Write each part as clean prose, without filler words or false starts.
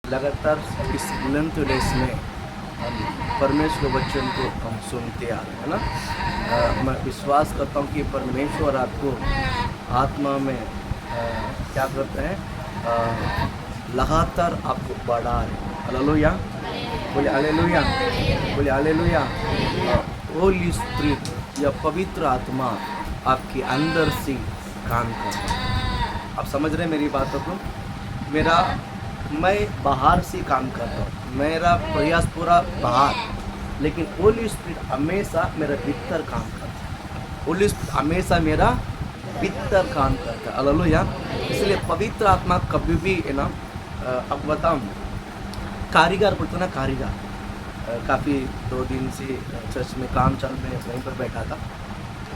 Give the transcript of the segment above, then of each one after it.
लगातार इस बुलंद डेज में हम परमेश्वर वचन को हम सुनते आ रहे हैं ना। मैं विश्वास करता हूँ कि परमेश्वर आपको आत्मा में क्या करते हैं, लगातार आपको बढ़ा रहे। हालेलुया, बोले हालेलुया, बोले हालेलुया। होली स्पिरिट या पवित्र आत्मा आपके अंदर से काम कर रहा है। आप समझ रहे हैं मेरी बातों को? मैं बाहर से काम करता हूँ, मेरा प्रयास पूरा बाहर, लेकिन होली स्पिरिट हमेशा मेरा भीतर काम करता है। होली स्पिरिट हमेशा मेरा भीतर काम करता है। हालेलुया। इसलिए पवित्र आत्मा कभी भी है ना, अब बताऊँ, कारीगर बोलते ना, कारीगर काफ़ी 2 दिन से चर्च में काम चल रहे, वहीं पर बैठा था।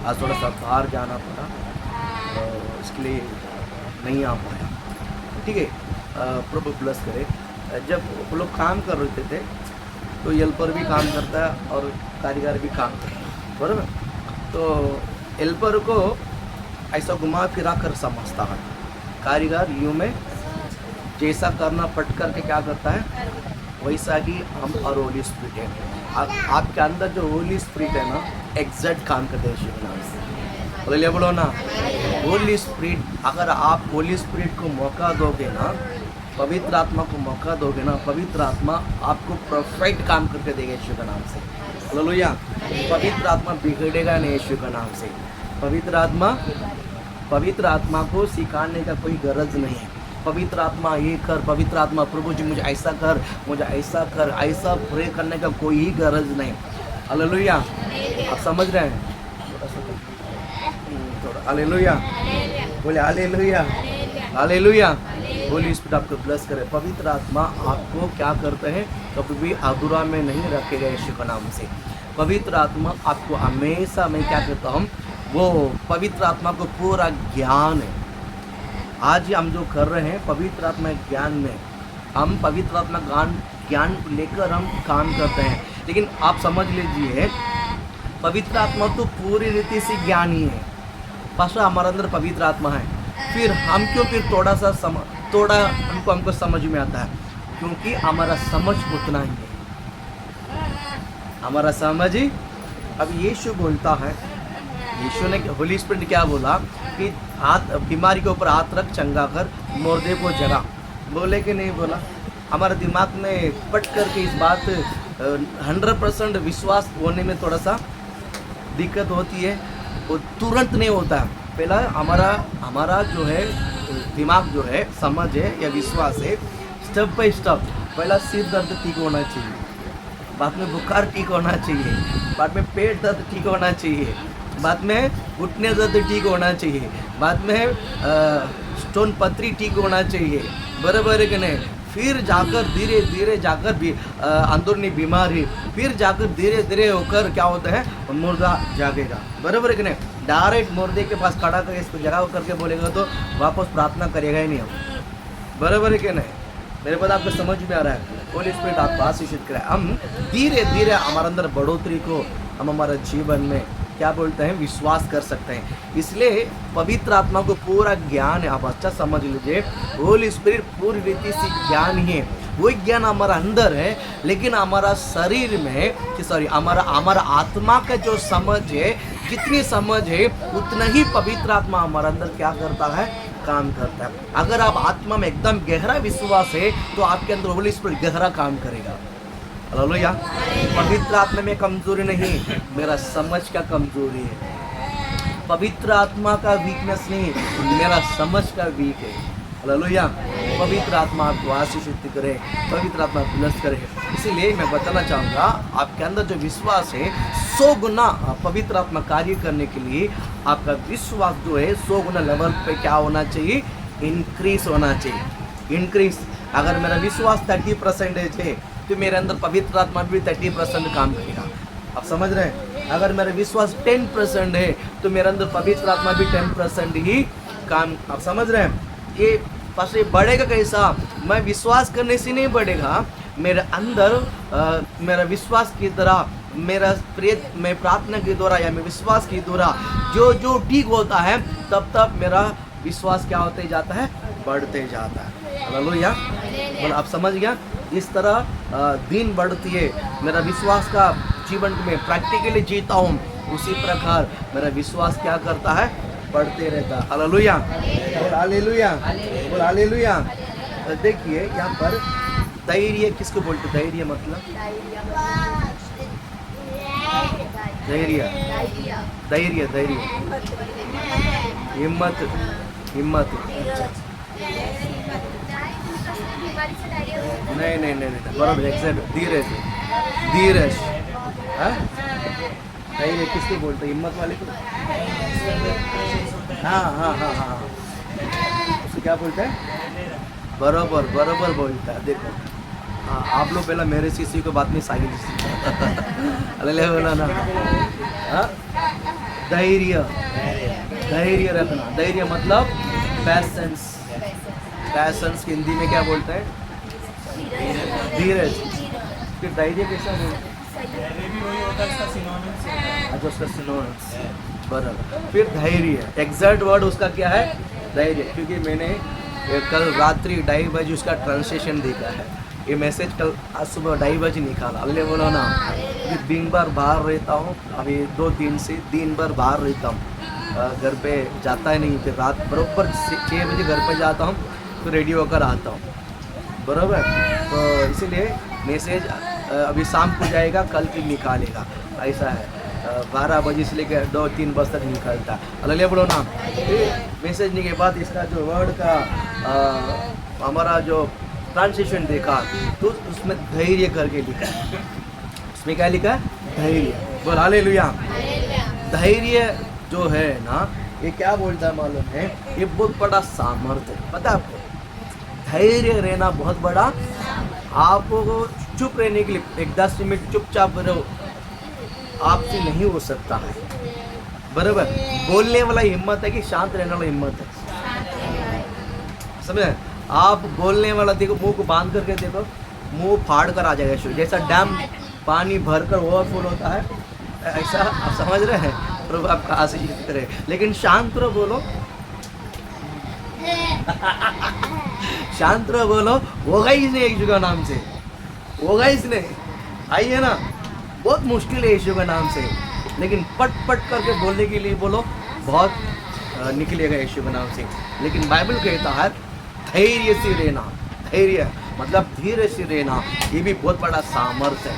आज थोड़ा सा बाहर जाना पड़ा, इसके लिए नहीं आ पाया। ठीक है, प्रभु प्लस करे। जब वो लोग काम कर रहे थे तो हेल्पर भी काम करता है और कारीगर भी काम करता है, बराबर। तो हेल्पर को ऐसा घुमा फिरा कर समझता है, कारीगर यूँ में जैसा करना पट करके क्या करता है वैसा ही हम और होली स्पिरिट है। आपके अंदर जो होली स्पिरिट है ना, एग्जैक्ट काम करते हैं शिव नाम से। बोले बोलो ना, होली स्पिरिट, अगर आप होली स्पिरिट को मौका दोगे ना, पवित्र आत्मा को मौका दोगे ना, पवित्र आत्मा आपको परफेक्ट काम करके देगा यीशु का नाम से। हालेलुया। पवित्र आत्मा बिगड़ेगा नहीं यीशु का नाम से। पवित्र आत्मा को सिखाने का कोई गरज नहीं है। पवित्र आत्मा ये कर, पवित्र आत्मा प्रभु जी मुझे ऐसा कर, मुझे ऐसा कर, ऐसा प्रे करने का कोई ही गरज नहीं। हालेलुया। आप समझ रहे हैं? थोड़ा हालेलुया, बोले हालेलुया, हालेलुया। होली स्पिरिट आपको ब्लेस करे। पवित्र आत्मा आपको क्या करते हैं, कभी भी अधूरा में नहीं रखेगा यीशु का नाम से। पवित्र आत्मा आपको हमेशा, मैं क्या कहता हूँ, वो पवित्र आत्मा को पूरा ज्ञान है। आज हम जो कर रहे हैं पवित्र आत्मा ज्ञान में, हम पवित्र आत्मा ज्ञान लेकर हम काम करते हैं। लेकिन आप समझ लीजिए, पवित्र आत्मा तो पूरी रीति से ज्ञान ही है। पास्टर हमारे अंदर पवित्र आत्मा है, फिर हम क्यों फिर थोड़ा हमको समझ में आता है, क्योंकि हमारा समझ उतना ही है, हमारा समझ ही। अब यीशु बोलता है, यीशु ने होली स्पिरिट क्या बोला कि हाथ, बीमारी के ऊपर हाथ रख, चंगा कर, मुर्दे को जगा। बोले कि नहीं बोला? हमारे दिमाग में पट करके इस बात 100% विश्वास होने में थोड़ा सा दिक्कत होती है, वो तुरंत नहीं होता है। पहला हमारा जो है दिमाग जो है, समझ है या विश्वास है, स्टेप बाय स्टेप। पहला सिर दर्द ठीक होना चाहिए, बाद में बुखार ठीक होना चाहिए, बाद में पेट दर्द ठीक होना चाहिए, बाद में घुटने दर्द ठीक होना चाहिए, बाद में स्टोन पथरी ठीक होना चाहिए, बराबर है कि नहीं? फिर जाकर धीरे धीरे जाकर भी अंदरूनी बीमारी, फिर जाकर धीरे धीरे होकर क्या होता है, मुर्दा जागेगा, बराबर है कि नहीं? डायरेक्ट मुर्दे के पास खड़ा करके इसको जगा करके बोलेगा तो वापस प्रार्थना करेगा ही नहीं हम, बराबर है कि नहीं? मेरे बात आपको समझ में आ रहा है? होली स्पिरिट आपको आशीषित करे। हम धीरे धीरे हमारे अंदर बढ़ोतरी को हम हमारे जीवन में क्या बोलते हैं, विश्वास कर सकते हैं। इसलिए पवित्र आत्मा को पूरा ज्ञान है। आप अच्छा समझ लीजिए, होली स्पिरिट पूरी रीति से ज्ञान ही है। वो ज्ञान हमारा अंदर है, लेकिन हमारा शरीर में हमारा आत्मा का जो समझ है, जितनी समझ है उतना ही पवित्र आत्मा हमारे अंदर क्या करता है, काम करता है। अगर आप आत्मा में एकदम गहरा विश्वास है तो आपके अंदर होली स्पिरिट गहरा काम करेगा। हालेलुया। पवित्र आत्मा में कमजोरी नहीं, मेरा समझ का कमजोरी है। पवित्र आत्मा का वीकनेस नहीं, मेरा समझ का वीक है। हालेलुया। पवित्र आत्मा आपको आशीषित करे, पवित्र आत्मा ब्लेस करे। इसीलिए मैं बताना चाहूँगा, आपके अंदर जो विश्वास है 100 गुना पवित्र आत्मा कार्य करने के लिए आपका विश्वास जो है 100 गुना लेवल पे क्या होना चाहिए, इंक्रीज होना चाहिए। इंक्रीज। अगर मेरा विश्वास 30% है तो मेरे अंदर पवित्र आत्मा भी 30% काम करेगा। आप समझ रहे हैं? अगर मेरा विश्वास 10% है तो मेरे अंदर पवित्र आत्मा भी 10% ही काम। आप समझ रहे हैं? ये पास बढ़ेगा कैसा? मैं विश्वास करने से नहीं बढ़ेगा, मेरे अंदर मेरा विश्वास की तरह, मैं प्रार्थना के द्वारा या मैं विश्वास के द्वारा जो ठीक होता है, तब मेरा विश्वास क्या होते जाता है, बढ़ते जाता है। हालेलुया। बोल आप समझ गया। इस तरह दिन बढ़ती है, मेरा विश्वास का जीवन में प्रैक्टिकली जीता हूँ, उसी प्रकार मेरा विश्वास क्या करता है, बढ़ते रहता है। हालेलुया, बोल हालेलुया, बोल हालेलुया। देखिए यहाँ पर धैर्य किसको बोलते, धैर्य मतलब धैर्य, धैर्य, धैर्य, हिम्मत, हिम्मत, नहीं नहीं नहीं नहीं, बराबर एग्जैक्ट, धीरज, धीरज, हाँ धैर्य किसको बोलते, हिम्मत वाले को। हाँ हाँ हाँ हाँ, उसको क्या बोलते हैं, बराबर बराबर बोलता है। देखो हाँ, आप लोग पहला मेरे किसी को बात नहीं सागिल अरे बोला ना। हाँ धैर्य, धैर्य रखना, धैर्य मतलब पैसेंस, पैसेंस हिंदी में क्या बोलते हैं, धीरज। फिर धैर्य कैसा बोलते हैं, अच्छा उसका सिनोनिम्स, बराबर। फिर धैर्य एग्जैक्ट वर्ड उसका क्या है, धैर्य, क्योंकि मैंने कल रात्रि 2:30 बजे उसका ट्रांसलेशन देखा है। ये मैसेज कल आज सुबह 2:30 बजे निकाला। अल्ले बोलो ना, दिन भर बाहर रहता हूँ, अभी 2 दिन से दिन भर बाहर रहता हूँ, घर पे जाता ही नहीं। फिर रात बराबर 6 बजे घर पे जाता हूँ, तो रेडी होकर आता हूँ, बराबर। तो इसीलिए मैसेज अभी शाम को जाएगा, कल फिर निकालेगा, ऐसा है। 12 बजे से लेकर 2-3 बजे तक निकलता। अल्ले बोलो ना, मैसेज के बाद इसका जो वर्ड का हमारा जो ट्रांसलेशन देखा, तो उसमें धैर्य करके लिखा है। उसमें क्या लिखा है, धैर्य। बोल हालेलुया। धैर्य जो है ना, ये क्या बोलता है मालूम है, ये बहुत बड़ा सामर्थ्य है, पता है आपको। धैर्य रहना बहुत बड़ा, आपको चुप रहने के लिए 1-10 मिनट चुपचाप रहो, आपसे नहीं हो सकता है, बराबर। बोलने वाला हिम्मत है कि शांत रहने वाला हिम्मत है, समझे। आप बोलने वाला देखो, मुंह को बांध करके देखो, मुंह फाड़ कर आ जाएगा शुरू, जैसा डैम पानी भरकर ओवरफ्लो होता है, ऐसा आप समझ रहे हैं। प्रभु आपका आशीष करे। लेकिन शांत रहो बोलो शांत रहो बोलो, होगा ही नहीं यीशु का नाम से, होगा ही नहीं, आइए ना, बहुत मुश्किल है यीशु के नाम से, लेकिन पट पट करके बोलने के लिए बोलो, बहुत निकलेगा यीशु के नाम से। लेकिन बाइबल कहता है धैर्य से रहना, धैर्य मतलब धीरे से रहना, ये भी बहुत बड़ा सामर्थ्य है।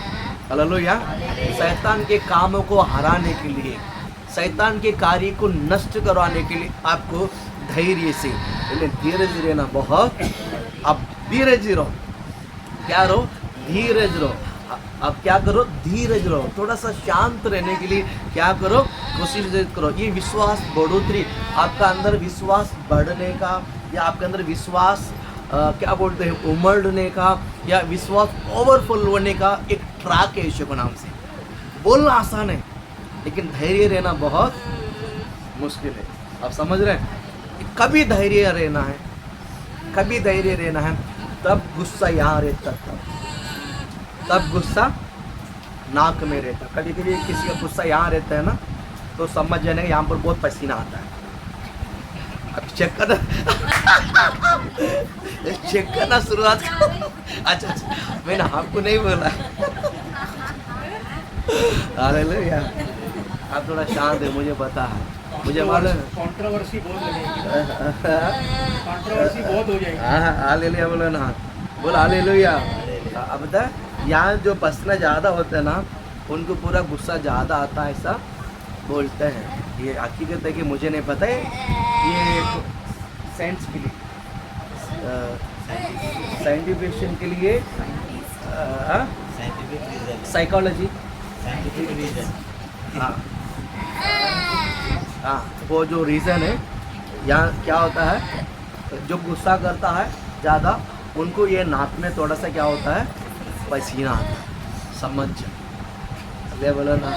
हालेलुया। शैतान के कामों को हराने के लिए, शैतान के कार्य को नष्ट करवाने के लिए आपको धैर्य से, धीरे से रहना बहुत। अब धीरज रहो, क्या रहो, धीरज रहो। अब क्या करो, धीरज रहो, थोड़ा सा शांत रहने के लिए क्या करो, कोशिश करो। ये विश्वास बढ़ोतरी, आपका अंदर विश्वास बढ़ने का, या आपके अंदर विश्वास क्या बोलते हैं, उमड़ने का, या विश्वास ओवरफ्लो होने का एक ट्रैक है यीशु के नाम से। बोलना आसान है, लेकिन धैर्य रहना बहुत मुश्किल है। आप समझ रहे हैं। कभी धैर्य रहना है, कभी धैर्य रहना है, तब गुस्सा यहाँ रहता, तब गुस्सा नाक में रहता। कभी कभी किसी का गुस्सा यहाँ रहता है ना, तो समझ जाने यहाँ पर बहुत पसीना आता है। अब चेक करना चेक करना शुरुआत करो। अच्छा अच्छा, मैंने आपको नहीं बोला। हालेलुया। आप थोड़ा शांत है, मुझे पता है, मुझे मालूम है। कंट्रोवर्सी बहुत लगेगी, कंट्रोवर्सी बहुत हो जाएगी। हाँ हालेलुया बोलो ना, बोल हालेलुया। अब बता, यहाँ जो पसीना ज़्यादा होता है ना, उनको पूरा गुस्सा ज़्यादा आता है, ऐसा बोलते हैं। ये हकीकत है कि मुझे नहीं पता है, ये साइंस के लिए, साइंटिफिकेशन के लिए, साइकोलॉजी, हाँ हाँ, वो जो रीज़न है, यहाँ क्या होता है, जो गुस्सा करता है ज़्यादा, उनको ये नाक में थोड़ा सा क्या होता है, पसीना आता है। समझ ले बोलो ना,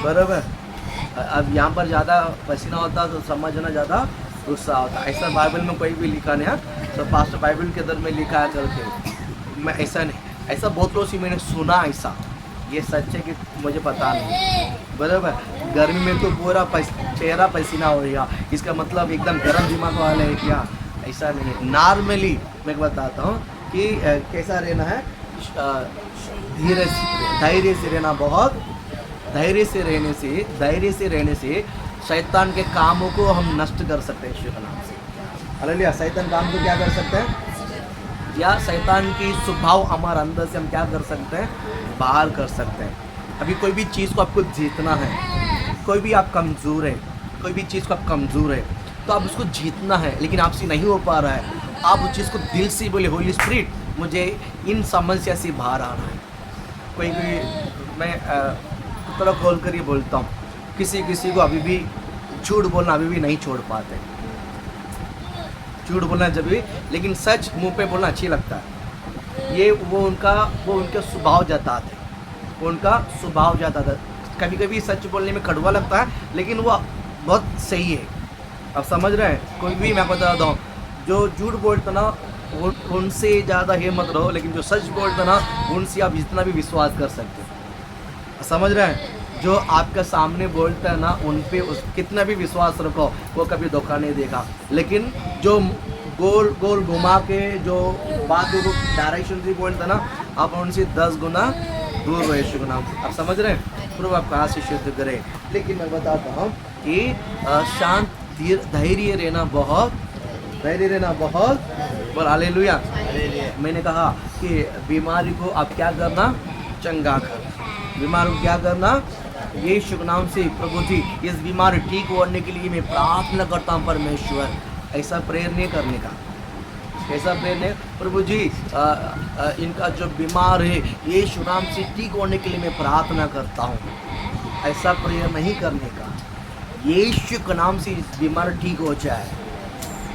बराबर। अब यहाँ पर ज़्यादा पसीना होता है तो समझना ज़्यादा गुस्सा होता है। ऐसा बाइबल में कोई भी लिखा नहीं है, तो पास्टर बाइबल के अंदर में लिखा है करके, मैं ऐसा नहीं, ऐसा बहुत लोगों से मैंने सुना, ऐसा ये सच है कि मुझे पता नहीं, बराबर। गर्मी में तो पूरा चेहरा पसीना हो गया, इसका मतलब एकदम गर्म दिमाग वाले है क्या, ऐसा नहीं है। नॉर्मली मैं बताता हूँ कि कैसा रहना है, धैर्य से रहना, बहुत धैर्य से रहने से शैतान के कामों को हम नष्ट कर सकते हैं यीशु के नाम से। हालेलुया। शैतान काम को क्या कर सकते हैं, या शैतान की स्वभाव हमारे अंदर से हम क्या कर सकते हैं, बाहर कर सकते हैं। अभी कोई भी चीज़ को आपको जीतना है, कोई भी आप कमज़ोर है, कोई भी चीज़ को आप कमज़ोर है तो आप उसको जीतना है, लेकिन आपसे नहीं हो पा रहा है। आप उस चीज़ को दिल से बोले, होली स्पिरिट मुझे इन समस्या से बाहर आना है। कोई मैं थोड़ा खोल कर ये बोलता हूँ, किसी को अभी भी झूठ बोलना अभी भी नहीं छोड़ पाते। झूठ बोलना जब भी, लेकिन सच मुंह पे बोलना अच्छी लगता है। ये वो उनका स्वभाव जताते, उनका स्वभाव जताता। कभी कभी सच बोलने में कड़वा लगता है, लेकिन वो बहुत सही है। आप समझ रहे हैं। कोई भी मैं बताता हूँ, जो झूठ बोलता ना उनसे ज़्यादा हिम्मत रहो, लेकिन जो सच बोलता ना उनसे आप जितना भी विश्वास कर सकते हो। समझ रहे हैं। जो आपके सामने बोलता है ना उन पे कितना भी विश्वास रखो, वो कभी धोखा नहीं देगा। लेकिन जो गोल गोल घुमा के जो बात को डायरेक्शन से बोलता है ना, आप उनसे 10 गुना दूर रहो यीशु के नाम से। आप समझ रहे हैं। प्रभु आपका आशीष शुद्ध करे। लेकिन मैं बताता हूँ कि शांत धैर्य रहना बहुत बोल हालेलुया। मैंने कहा कि बीमारी को आप क्या करना, चंगा कर। बीमारी को क्या करना, यीशु के नाम से। प्रभु जी इस बीमारी ठीक होने के लिए मैं प्रार्थना करता हूँ परमेश्वर। ऐसा प्रेयर नहीं करने का, ऐसा प्रेयर नहीं। प्रभु जी इनका जो बीमार है यीशु नाम से ठीक होने के लिए मैं प्रार्थना करता हूँ, ऐसा प्रेयर नहीं करने का। यीशु के नाम से इस बीमार ठीक हो जाए,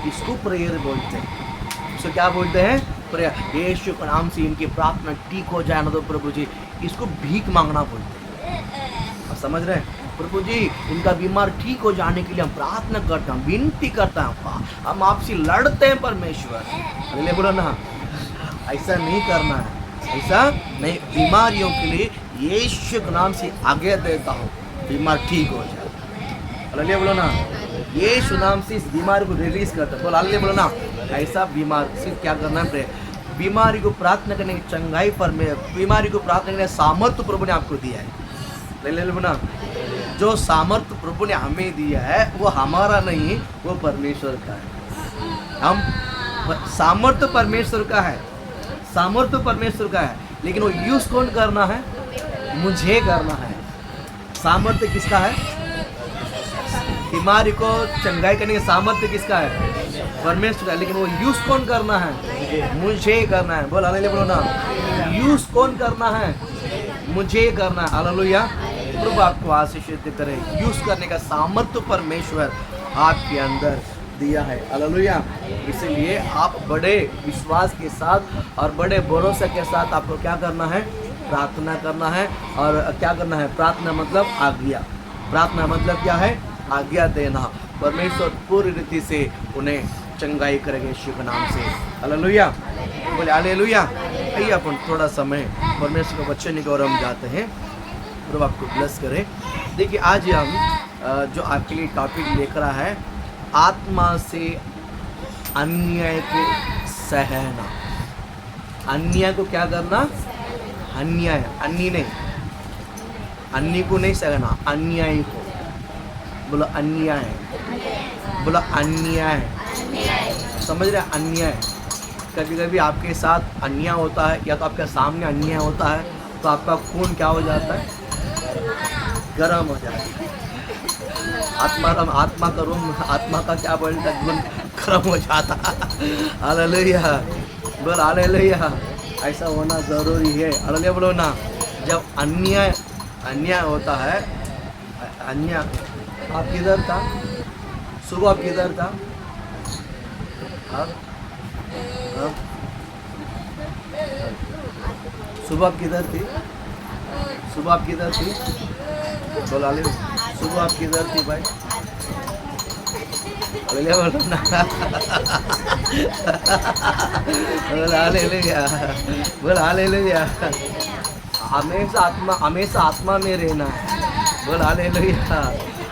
इसको प्रेयर बोलते हैं। इसको क्या बोलते हैं, प्रेयर। यीशु के नाम से इनकी प्रार्थना ठीक हो जाए ना, तो प्रभु जी इसको भीख मांगना बोलते हैं। आप समझ रहे हैं। प्रभु जी इनका बीमार ठीक हो जाने के लिए हम प्रार्थना करता हूँ, विनती करता हूँ, हम आपसे लड़ते हैं परमेश्वर। अगले बोलो ना, ऐसा नहीं करना है, ऐसा नहीं। बीमारियों के लिए यीशु के नाम से आगे देता हूँ, बीमार ठीक हो जाए। अगले बोलो ना, यीशु नाम से इस बीमारी को रिलीज करता है। बोलो अगले बोलो ना, ऐसा बीमार से क्या करना है, बीमारी को प्रार्थना करने की चंगाई पर में, बीमारी को प्रार्थना करने सामर्थ्य प्रभु ने आपको दिया है। ले ना, जो सामर्थ्य प्रभु ने हमें दिया है वो हमारा नहीं, वो परमेश्वर का है। हम सामर्थ्य परमेश्वर का है, सामर्थ्य परमेश्वर का है, लेकिन वो यूज कौन करना है, मुझे करना है। सामर्थ्य किसका है, बीमारी को चंगाई करने का सामर्थ्य किसका है, परमेश्वर का, लेकिन वो यूज कौन करना है, मुझे करना है। बोल हालेलुया बोलो ना, यूज कौन करना है, मुझे करना है। हालेलुया। प्रभु आपको आशीष करे। यूज करने का सामर्थ्य परमेश्वर आपके अंदर दिया है। हालेलुया। इसलिए आप बड़े विश्वास के साथ और बड़े भरोसे के साथ आपको क्या करना है, प्रार्थना करना है। और क्या करना है, प्रार्थना मतलब आज्ञा। प्रार्थना मतलब क्या है, आज्ञा देना। परमेश्वर पूरी रीति से उन्हें चंगाई करेंगे यीशु के नाम से। हालेलुया बोले हालेलुया। आइए अपन थोड़ा समय परमेश्वर के वचन की ओर हम जाते हैं। प्रभु आपको ब्लेस करे। देखिए आज हम जो आपके लिए टॉपिक लेकर आया है, आत्मा से अन्याय को सहना। अन्याय को क्या करना, अन्याय, अन्य नहीं, अन्य को नहीं सहना, अन्याय को। बोलो अन्याय, बोलो अन्याय। समझ रहे, अन्याय। कभी कभी आपके साथ अन्याय होता है, या तो आपके सामने अन्याय होता है, तो आपका खून क्या हो जाता है, गर्म हो जाता है। आत्मा का क्या बोलता है, खून गर्म हो जाता है। हालेलुया बोल हालेलुया। ऐसा होना ज़रूरी है। हालेलुया बोलो ना। जब अन्याय होता है, अन्याय। आप किधर था सुबह, आप किधर था, सुबह आप किधर थी, सुबह आप किधर थी, बोला ले, सुबह आप किधर थी भाई, बोलो ना, बोला हालेलुया। हमेशा आत्मा में रहना है। बोल हालेलुया।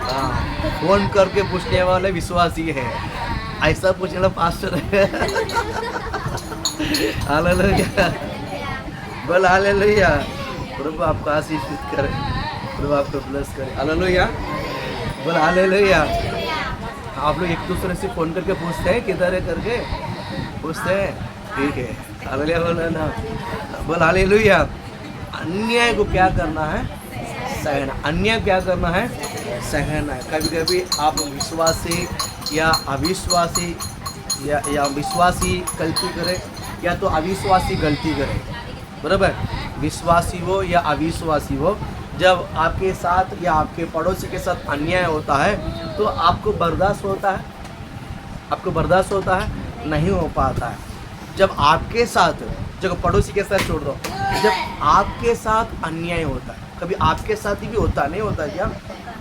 हाँ, फोन करके पूछने वाले विश्वासी है, ऐसा पूछना पास्टर है। हालेलुया, बोल हालेलुया। प्रभु आपको आशीषित करे, प्रभु आपको ब्लेस करे। हालेलुया, बोल हालेलुया। आप लोग एक दूसरे से फोन करके पूछते हैं किधर है करके पूछते हैं, ठीक है। हालेलुया बोलो ना, बोल हालेलुया। अन्याय को क्या करना है? सहना। अन्याय क्या करना है? सहना है। कभी कभी आप विश्वासी या अविश्वासी या विश्वासी गलती करे या तो अविश्वासी गलती करे, बराबर। विश्वासी हो या अविश्वासी हो, जब आपके साथ या आपके पड़ोसी के साथ अन्याय होता है तो आपको बर्दाश्त होता है? आपको बर्दाश्त होता है? नहीं हो पाता है। जब आपके साथ, जब पड़ोसी के साथ छोड़ दो, जब आपके साथ अन्याय होता है, कभी आपके साथ भी होता नहीं होता क्या?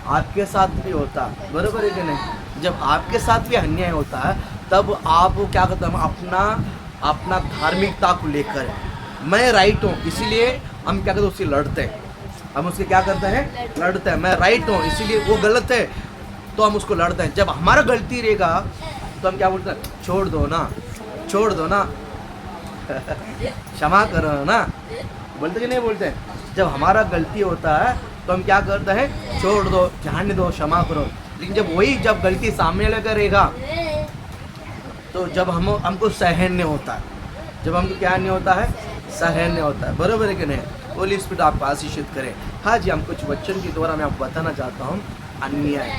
आपके साथ भी होता है, बराबर है कि नहीं? जब आपके साथ भी अन्याय होता है तब आप क्या करते हैं? अपना धार्मिकता को लेकर मैं राइट हूँ इसीलिए हम क्या करते हैं? उससे लड़ते हैं। हम उसके क्या करते हैं? लड़ते हैं। मैं राइट हूँ इसीलिए वो गलत है तो हम उसको लड़ते हैं। जब हमारा गलती रहेगा तो हम क्या बोलते हैं? छोड़ दो ना, छोड़ दो ना, क्षमा करो ना, बोलते कि नहीं बोलते? जब हमारा गलती होता है तो हम क्या करते हैं? छोड़ दो, जाने दो, क्षमा करो। लेकिन जब गलती सामने लगा रहेगा तो जब हमको सहन नहीं होता है, जब हमको क्या नहीं होता है? सहन नहीं होता है, बराबर है कि नहीं? होली स्पिरिट आपको आशीषित करे। हाँ जी, हम कुछ वचन के द्वारा मैं आपको बताना चाहता हूँ। अन्याय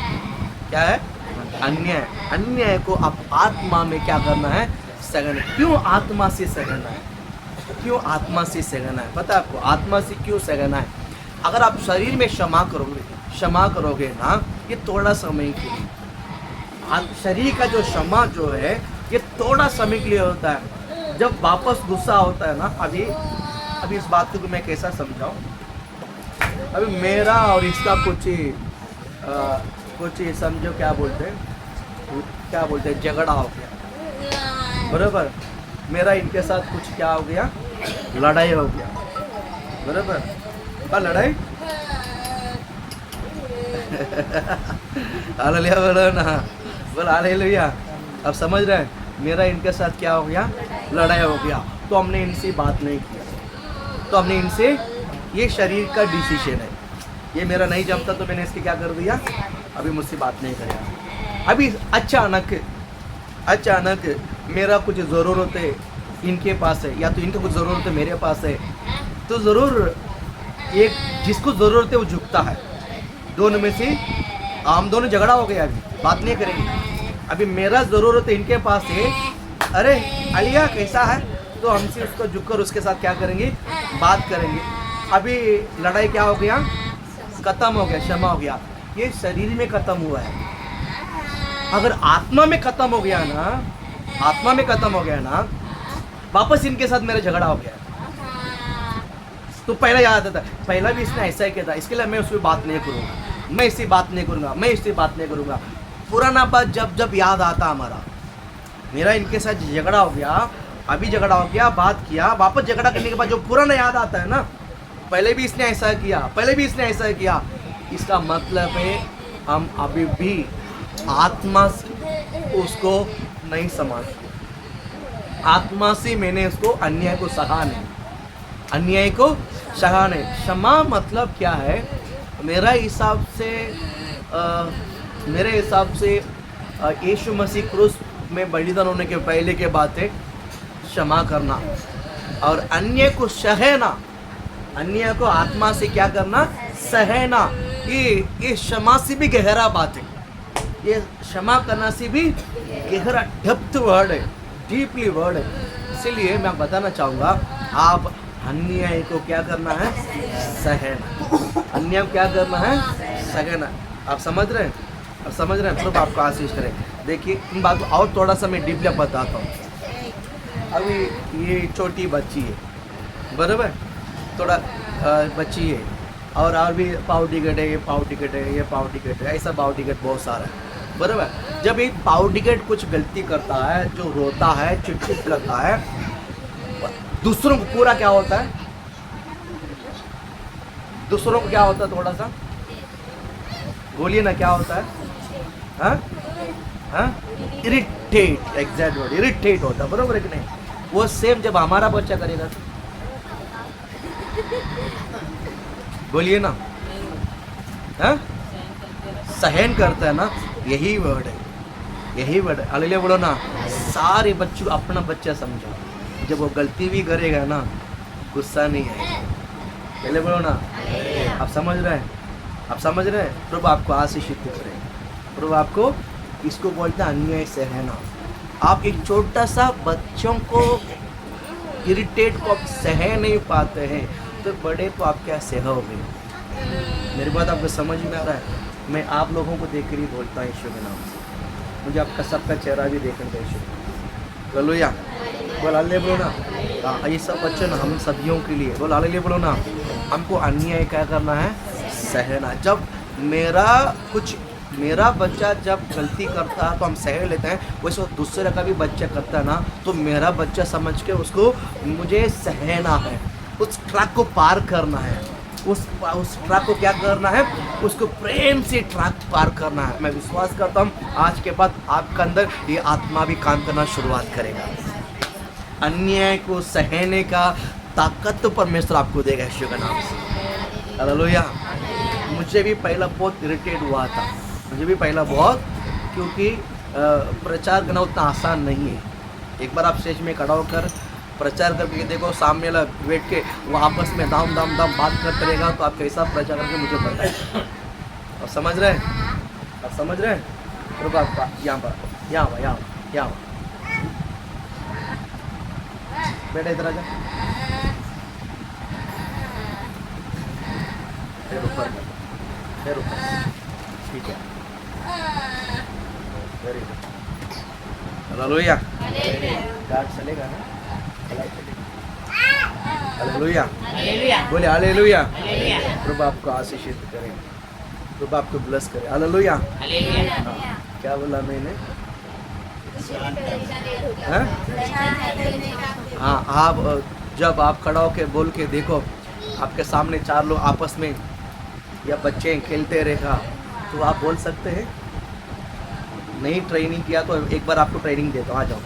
क्या है? अन्याय। अन्याय को आप आत्मा में क्या करना है? सहना। क्यों आत्मा से सहना है? क्यों आत्मा से सहना है? पता है आपको आत्मा से क्यों सहना है? अगर आप शरीर में क्षमा करोगे ना, ये थोड़ा समय के लिए, शरीर का जो क्षमा जो है ये थोड़ा समय के लिए होता है। जब वापस गुस्सा होता है ना, अभी इस बात को मैं कैसा समझाऊं? अभी मेरा और इसका कुछ समझो क्या बोलते हैं, झगड़ा हो गया, बराबर। मेरा इनके साथ कुछ क्या हो गया? लड़ाई हो गया, बराबर। क्या लड़ाई? हालेलुया बोलो ना, बोल हालेलुया। अब समझ रहे हैं? मेरा इनके साथ क्या हो गया? लड़ाई हो गया। तो हमने इनसे बात नहीं किया, तो हमने इनसे, ये शरीर का डिसीजन है, ये मेरा नहीं जमता तो मैंने इसके क्या कर दिया? अभी मुझसे बात नहीं करेगा। अभी अचानक मेरा कुछ ज़रूरत है इनके पास है, या तो इनका कुछ ज़रूरत है मेरे पास है, तो ज़रूर एक जिसको ज़रूरत है वो झुकता है। दोनों में से हम दोनों झगड़ा हो गया, अभी बात नहीं करेंगे। अभी मेरा ज़रूरत है इनके पास है, अरे अलिया कैसा है, तो हमसे उसको झुककर उसके साथ क्या करेंगे? बात करेंगे। अभी लड़ाई क्या हो गया? खत्म हो गया, क्षमा हो गया। ये शरीर में खत्म हुआ है। अगर आत्मा में खत्म हो गया ना, वापस इनके साथ मेरा झगड़ा हो गया। तो पहला याद आता है, पहला भी इसने ऐसा ही किया था, इसके लिए मैं उससे बात नहीं करूँगा, मैं इससे बात नहीं करूँगा। पुराना बात जब याद आता हमारा, मेरा इनके साथ झगड़ा हो गया, अभी झगड़ा हो गया, बात किया, वापस झगड़ा करने के बाद जो पुराना याद आता है ना, पहले भी इसने ऐसा किया, इसका मतलब है हम अभी भी आत्मा से उसको नहीं समझते। आत्मा से मैंने उसको अन्याय को सहा नहीं। क्षमा मतलब क्या है? मेरे हिसाब से यीशु मसीह क्रूस में बलिदान होने के पहले के बात है क्षमा करना, और अन्य को सहना, अन्य को आत्मा से क्या करना? सहना। ये क्षमा से भी गहरा बात है, ये क्षमा करना से भी गहरा डेप्थ वर्ड है, डीपली वर्ड है। इसीलिए मैं बताना चाहूँगा, आप अन्याय को क्या करना है? सहना। अन्याय को क्या करना है? सहना। आप समझ रहे हैं? प्रभु आपको आशीष करें। देखिए इन बात को और थोड़ा सा मैं डीपली बताता हूँ। अभी ये छोटी बच्ची है, बराबर, थोड़ा बच्ची है, और भी पाव टिकट है, ये पाव टिकट है, ऐसा पाव टिकट बहुत सारा है, बराबर। जब एक पाव टिकट कुछ गलती करता है, जो रोता है, चिड़चिड़ करता है, दूसरों को पूरा क्या होता है? दूसरों को क्या होता है? थोड़ा सा बोलिए ना, क्या होता है? हाँ, इरिटेट, एग्जैक्ट वर्ड इरिटेट होता, बरोबर है कि नहीं? वो सेम जब हमारा बच्चा करेगा तो बोलिए ना, हाँ? सहन करता है ना, यही वर्ड है, यही वर्ड है। हालेलुया बोलो ना। सारे बच्चों को अपना बच्चा समझो, जब वो गलती भी करेगा ना गुस्सा नहीं है। पहले बोलो ना, आप समझ रहे हैं, आप समझ रहे हैं? प्रभु आपको आशीषित करे, प्रभु आपको, इसको बोलते हैं अन्याय सहना। आप एक छोटा सा बच्चों को इरिटेट को आप सह नहीं पाते हैं तो बड़े को आप क्या सहोगे? मेरी बात आपको समझ में आ रहा है? मैं आप लोगों को देख कर ही बोलता हूँ यीशु के नाम से। मुझे आपका सबका चेहरा भी देखने का यीशु। हालेलुया बोल, हालेलुया बोलो ना। हाँ, ये सब वचन हम सदियों के लिए, बोल हालेलुया बोलो ना। हमको अन्याय क्या करना है? सहना। जब मेरा बच्चा जब गलती करता है तो हम सह लेते हैं, वैसे दूसरे का भी बच्चा करता है ना तो मेरा बच्चा समझ के उसको मुझे सहना है, उस ट्रैक को पार करना है, उस ट्रैक को क्या करना है? उसको प्रेम से ट्रैक पार करना है। मैं विश्वास करता हूँ आज के बाद आपके अंदर ये आत्मा भी काम करना शुरुआत करेगा। अन्याय को सहने का ताकत तो परमेश्वर आपको देगा यीशु के नाम से। हालेलुया। मुझे भी पहला बहुत इरिटेट हुआ था, मुझे भी पहला बहुत, क्योंकि प्रचार करना उतना आसान नहीं है। एक बार आप स्टेज में खड़ा होकर प्रचार करके देखो, सामने वाला बैठ के वो आपस में दाम बात करते रहेगा तो आप कैसा प्रचार करके मुझे बताए। और समझ रहे हैं, आप समझ रहे हैं? प्रभु आपका यहाँ बेटा इधर आजा, फिर ऊपर, ठीक है, वेरी गुड। हालेलुया। गार्ड चलेगा ना? हालेलुया बोले, हालेलुया। प्रभु आपको आशीषित करे, प्रभु आपको ब्लेस करे। हालेलुया। हाँ, क्या बोला मैंने? हाँ, आप जब आप खड़ा होकर बोल के देखो, आपके सामने 4 लोग आपस में या बच्चे खेलते रहेगा तो आप बोल सकते हैं? नहीं ट्रेनिंग किया तो एक बार आपको ट्रेनिंग देता हूँ, आ जाओ,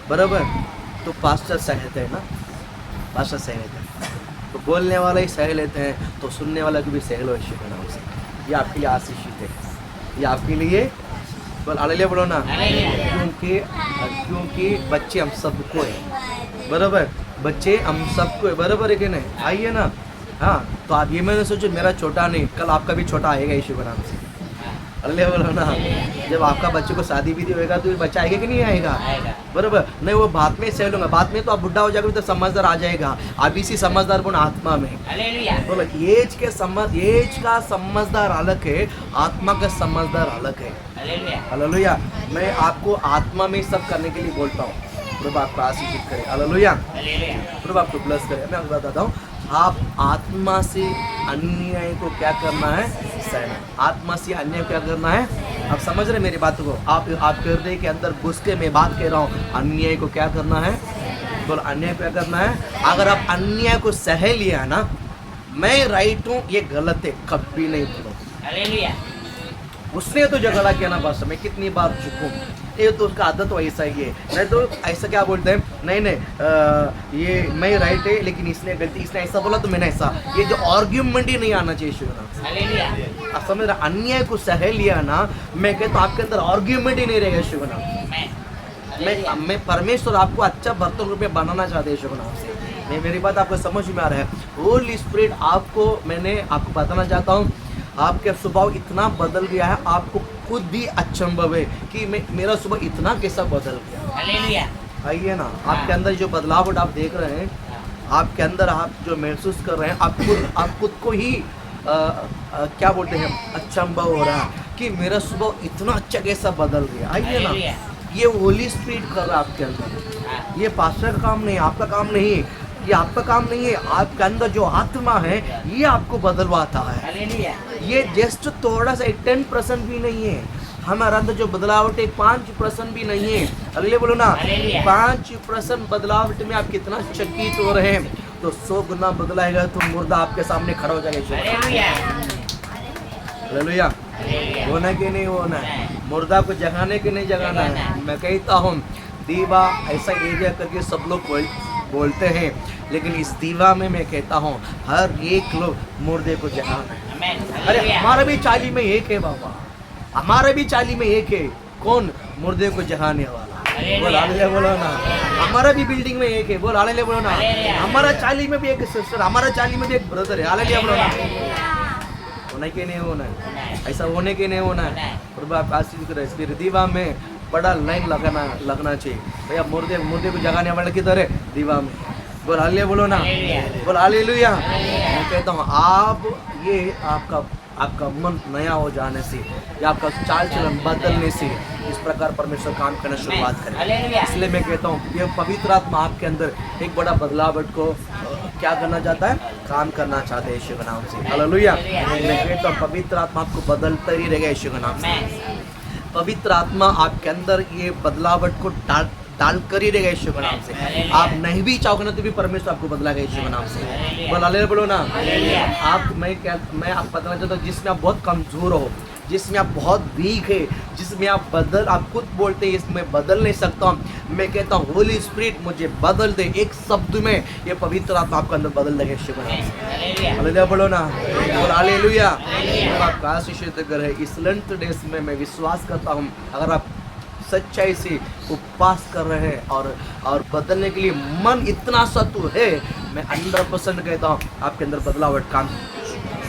बराबर? तो पास्टर सहते हैं ना, पास्टर सह लेते हैं, तो बोलने वाला ही सह लेते हैं तो सुनने वाला को भी सह लो यीशु के नाम से। ये आपके लिए आशीषित है, ये आपके लिए, बोल हालेलुया बोलो ना। क्योंकि बच्चे हम सबको है, बराबर? बच्चे हम सबको है, बराबर है कि नहीं? आइए ना। हाँ, तो आप ये मैंने सोचो मेरा छोटा नहीं, कल आपका भी छोटा आएगा यीशु के नाम से। हालेलुया बोलो ना। जब आपका बच्चे को शादी विधि होएगा तो ये बच्चा आएगा कि नहीं आएगा? बराबर? नहीं, वो बाद में सह लूंगा, बाद में तो आप बुढ़ा हो जाएगा तो समझदार आ जाएगा। अभी से समझदार बनो आत्मा में। बोलो, एज का समझदार अलग है, आत्मा का समझदार अलग है। हालेलुया। मैं आपको आत्मा में सब करने के लिए बोलता हूँ। प्रभु आपको आशीषित करे। हालेलुया। प्रभु आपको ब्लेस करे। मैं आपको बताता हूँ, आप आत्मा से अन्याय को क्या करना है? सहना। आत्मा से अन्याय क्या करना है? आप समझ रहे मेरी बात को? आप हृदय के अंदर घुस के मैं बात कह रहा हूँ, अन्याय को क्या करना है? बोलो, अन्याय क्या करना है? अगर आप अन्याय को सह लिया ना, मैं राइट हूँ ये गलत है, कभी नहीं बोलो। उसने तो झगड़ा किया ना बस, मैं कितनी बार चुकूँ, ये तो उसका आदत तो ऐसा ही है। नहीं तो ऐसा क्या बोलते हैं, नहीं ये मैं राइट है लेकिन इसने गलती, इसने ऐसा बोला तो मैंने ऐसा, ये जो आर्ग्यूमेंट ही नहीं आना चाहिए यीशु ना। आप समझ रहे? अन्याय को सह लिया ना, मैं कहता हूँ आपके अंदर आर्ग्यूमेंट ही नहीं रहेगा यीशु ना। मैं परमेश्वर आपको अच्छा बर्तन रूप में बनाना चाहते हैं यीशु के नाम से। मेरी बात आपको समझ में आ रहा है? होली स्पिरिट आपको, मैंने आपको बताना चाहता हूँ, आपका स्वभाव इतना बदल गया है, आपको खुद भी अचंभव है कि मेरा स्वभाव इतना कैसा बदल गया। आइए ना, आपके अंदर जो बदलाव आप देख रहे हैं, आपके अंदर आप जो महसूस कर रहे हैं, आप खुद को ही क्या बोलते हैं, अचंभव हो रहा है कि मेरा स्वभाव इतना अच्छा कैसा बदल गया। आइए ना, ये होली स्पिरिट कर रहा है आपके अंदर। ये पास्टर का काम नहीं, आपका काम नहीं, ये आपका काम नहीं है। आपके अंदर जो आत्मा है ये आपको बदलवाता है। ये जस्ट थोड़ा सा 10% भी नहीं है, हमारे अंदर जो बदलावट है 5% भी नहीं है। अगले बोलो ना, 5% बदलावट में आप कितना चकित हो रहे हैं, तो 100 गुना बदलाएगा तो मुर्दा आपके सामने खड़ा हो जाएगा। हालेलुया। होना कि नहीं होना है? मुर्दा को जगाने के नहीं जगाना है। मैं कहता हूँ दीवा ऐसा एरिया करके सब लोग बोलते हैं, लेकिन इस दीवा में मैं कहता हूँ हर एक लोग मुर्दे को जगाना है। अरे हमारा भी चाली में एक है बाबा, हमारा भी चाली में एक है। कौन? मुर्दे को जगाने वाला। बोल हालेलुया बोलो ना। हमारा भी बिल्डिंग में एक है। बोल हालेलुया बोलो ना। हमारा चाली में भी एक सिस्टर, हमारा चाली में भी एक ब्रदर है। हालेलुया बोलो ना। होने के नहीं होना है, ऐसा होने के नहीं होना है। प्रभु आप आशीष करें। इसलिए दीवा में बड़ा लाइन लगना चाहिए। भैया मुर्दे को जगाने वाले किधर है? दीवा में। बोल हालेलुया बोलो ना। बोल हालेलुया। मैं कहता हूँ आप ये आपका मन नया हो जाने से या आपका चाल चलन बदलने से इस प्रकार परमेश्वर काम करना शुरुआत करें। इसलिए मैं कहता हूँ ये पवित्र आत्मा आपके अंदर एक बड़ा बदलाव को क्या करना चाहता है? काम करना चाहते हैं यीशु के नाम से। हालेलुया। मैं कहता हूँ पवित्र आत्मा आपको बदलता ही रहेगा यीशु के नाम से। पवित्र आत्मा आपके अंदर ये बदलावट को डाल कर ही रहेगा यीशु के नाम से। आप नहीं भी चाहोगे ना तो भी परमेश्वर आपको बदलाएगा यीशु के नाम से। बोल हालेलुया बोलो ना। मैं आप बताना चाहता हूँ जिसमें आप बहुत कमजोर हो, जिसमें आप बहुत वीक है, जिसमें आप खुद बोलते हैं इसमें बदल नहीं सकता हूँ, मैं कहता हूँ होली स्पिरिट मुझे बदल दे। एक शब्द में ये पवित्र आत्मा आपके अंदर बदल देगा यीशु के नाम से। हालेलुया बोलो ना। बोल हालेलुया। आपका आशीष है। इस लेंट डेज में मैं विश्वास करता हूँ अगर आप सच्चाई से उपवास कर रहे हैं और बदलने के लिए मन इतना सत्व है, मैं 100% कहता हूँ आपके अंदर बदलावट काम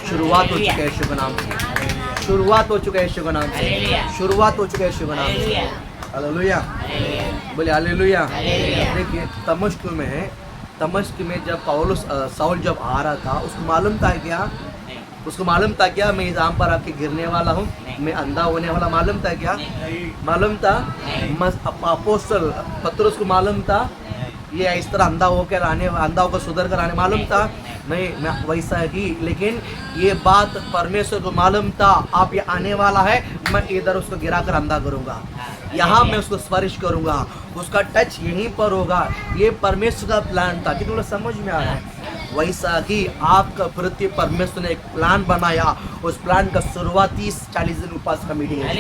शुरुआत हो चुका है यीशु के नाम से। शुरुआत हो चुका है यीशु के नाम से। शुरुआत हो चुका है यीशु के नाम से। हालेलुया। बोले हालेलुया। देखिए तमश्क में जब साउल जब आ रहा था उसको मालूम था क्या मैं यहाँ पर आके गिरने वाला हूँ, मैं अंधा होने वाला? मालूम था क्या? मालूम था? अपोस्तल पतरस को मालूम था ये इस तरह अंधा होकर सुधर कर आने? मालूम था? नहीं, मैं वैसा ही। लेकिन ये बात परमेश्वर को मालूम था आप ये आने वाला है, मैं इधर उसको गिराकर अंधा करूँगा, यहाँ मैं उसको स्पर्श करूँगा, उसका टच यहीं पर होगा। ये परमेश्वर का प्लान था। कितने लोग समझ में आ रहा है? वैसा ही आपका प्रति परमेश्वर ने एक प्लान बनाया। उस प्लान का शुरुआत 30-40 दिन उपवास का मीटिंग है।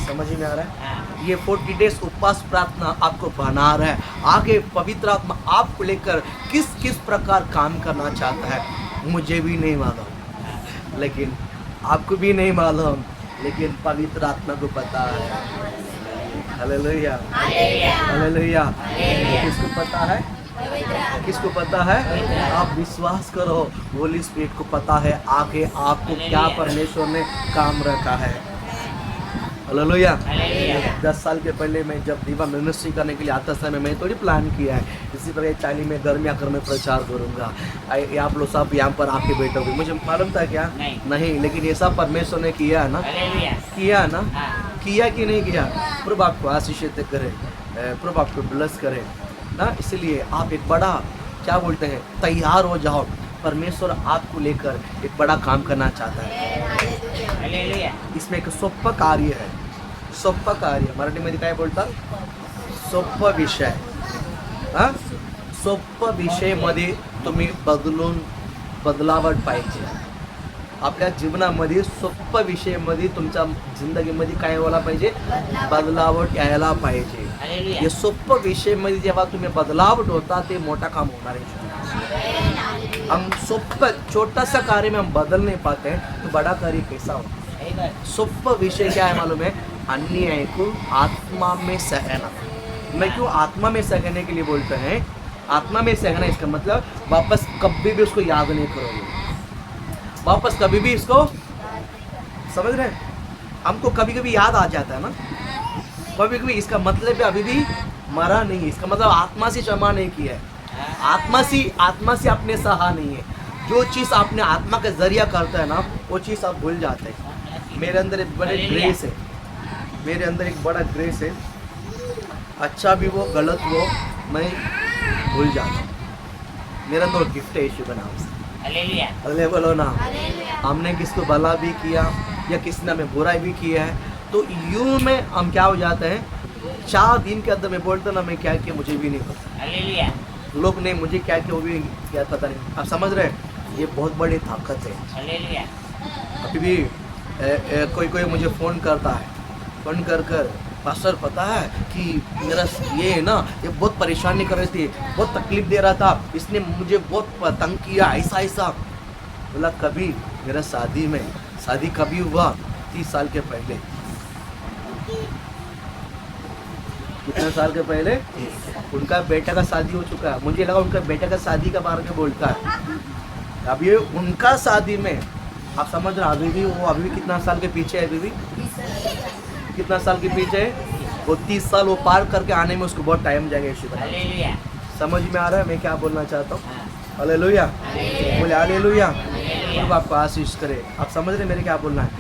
समझ में आ रहा है? ये 40 डेज उपवास प्रार्थना आपको बना रहा है। आगे पवित्र आत्मा आपको लेकर किस प्रकार काम करना चाहता है मुझे भी नहीं मालूम, लेकिन आपको भी नहीं मालूम, लेकिन पवित्र आत्मा को पता है। हालेलुया। हालेलुया। किसको पता है? किसको पता है? आप विश्वास करो, होली स्पिरिट को पता है आगे आपको क्या परमेश्वर ने काम रखा है। हालेलुया। 10 साल के पहले मैं जब दीवा मिनिस्ट्री करने के लिए आता समय मैं थोड़ी प्लान किया है इसी प्रकार चाली में घर में आकर मैं प्रचार करूँगा, आप लोग सब यहाँ पर आके बैठोगे, मुझे मालूम था क्या? नहीं, लेकिन ये सब परमेश्वर ने किया है ना। किया ना? किया कि नहीं किया? प्रभु आपको आशीष करे, प्रभु आपको ब्लेस करे ना। इसलिए आप एक बड़ा क्या बोलते हैं तैयार हो जाओ। परमेश्वर आपको लेकर एक बड़ा काम करना चाहता है। इसमें एक सोप्प कार्य है। सोप्प कार्य मराठी मध्ये काय बोलतात? सोप्प विषय। सोप्प विषय मध्ये तुम्ही बदलावट पाहिजे आपल्या जीवनामध्ये। सोप्प विषय मध्ये तुमच्या जिंदगीमध्ये काय व्हायला पाहिजे? बदलावट यायला पाहिजे। ये सोप्प विषय मध्ये जेव्हा तुम्ही बदलावट होता ते मोठा काम होणार है। हम सोप्प छोटा सा कार्य में हम बदल नहीं पाते हैं तो बड़ा कार्य कैसा होगा? सोप्प विषय क्या है मालूम है? अन्याय को आत्मा में सहना। मैं क्यों आत्मा में सहने के लिए बोलते हैं? आत्मा में सहना इसका मतलब वापस कभी भी उसको याद नहीं करोगे, वापस कभी भी इसको समझ रहे हैं? हमको कभी कभी याद आ जाता है ना, कभी कभी। इसका मतलब अभी भी मरा नहीं, इसका मतलब आत्मा से क्षमा नहीं किया है, आत्मा से आपने सहा नहीं है। जो चीज़ आपने आत्मा का जरिया करता है ना वो चीज़ आप भूल जाते हैं। मेरे अंदर एक बड़े ग्रेस है, मेरे अंदर एक बड़ा ग्रेस है। अच्छा भी वो गलत वो मैं भूल जाता हूँ। मेरा तो गिफ्ट है यीशु के नाम से। हालेलुया बोलो ना। हमने किसको भला भी किया या किसी ने हमें बुराई भी किया है तो यूं में हम क्या हो जाते हैं? 4 दिन के अंदर मैं बोलता ना मैं क्या किया मुझे भी नहीं पता, लोग ने मुझे क्या किया वो भी क्या पता नहीं। आप समझ रहे हैं? ये बहुत बड़ी ताकत है। अभी भी कोई कोई मुझे फ़ोन करता है, फ़ोन कर कर पास्टर पता है कि मेरा ये है ना, ये बहुत परेशानी कर रही थी, बहुत तकलीफ दे रहा था, इसने मुझे बहुत तंग किया, ऐसा ऐसा। बोला कभी मेरा शादी कभी हुआ? 30 साल के पहले। कितने साल के पहले? उनका बेटा का शादी हो चुका है। मुझे लगा उनका बेटा का शादी के बारे में बोलता है। अभी उनका शादी में आप समझ रहे, अभी भी वो अभी भी कितना साल के पीछे है? अभी भी कितना साल के पीछे है? वो 30 साल वो पार करके आने में उसको बहुत टाइम जाएगा। यीशु का नाम। समझ में आ रहा है मैं क्या बोलना चाहता हूँ? हालेलुया, बोले हालेलुया। प्रभु आपको आशीष करे। आप समझ रहे मेरे क्या बोलना है?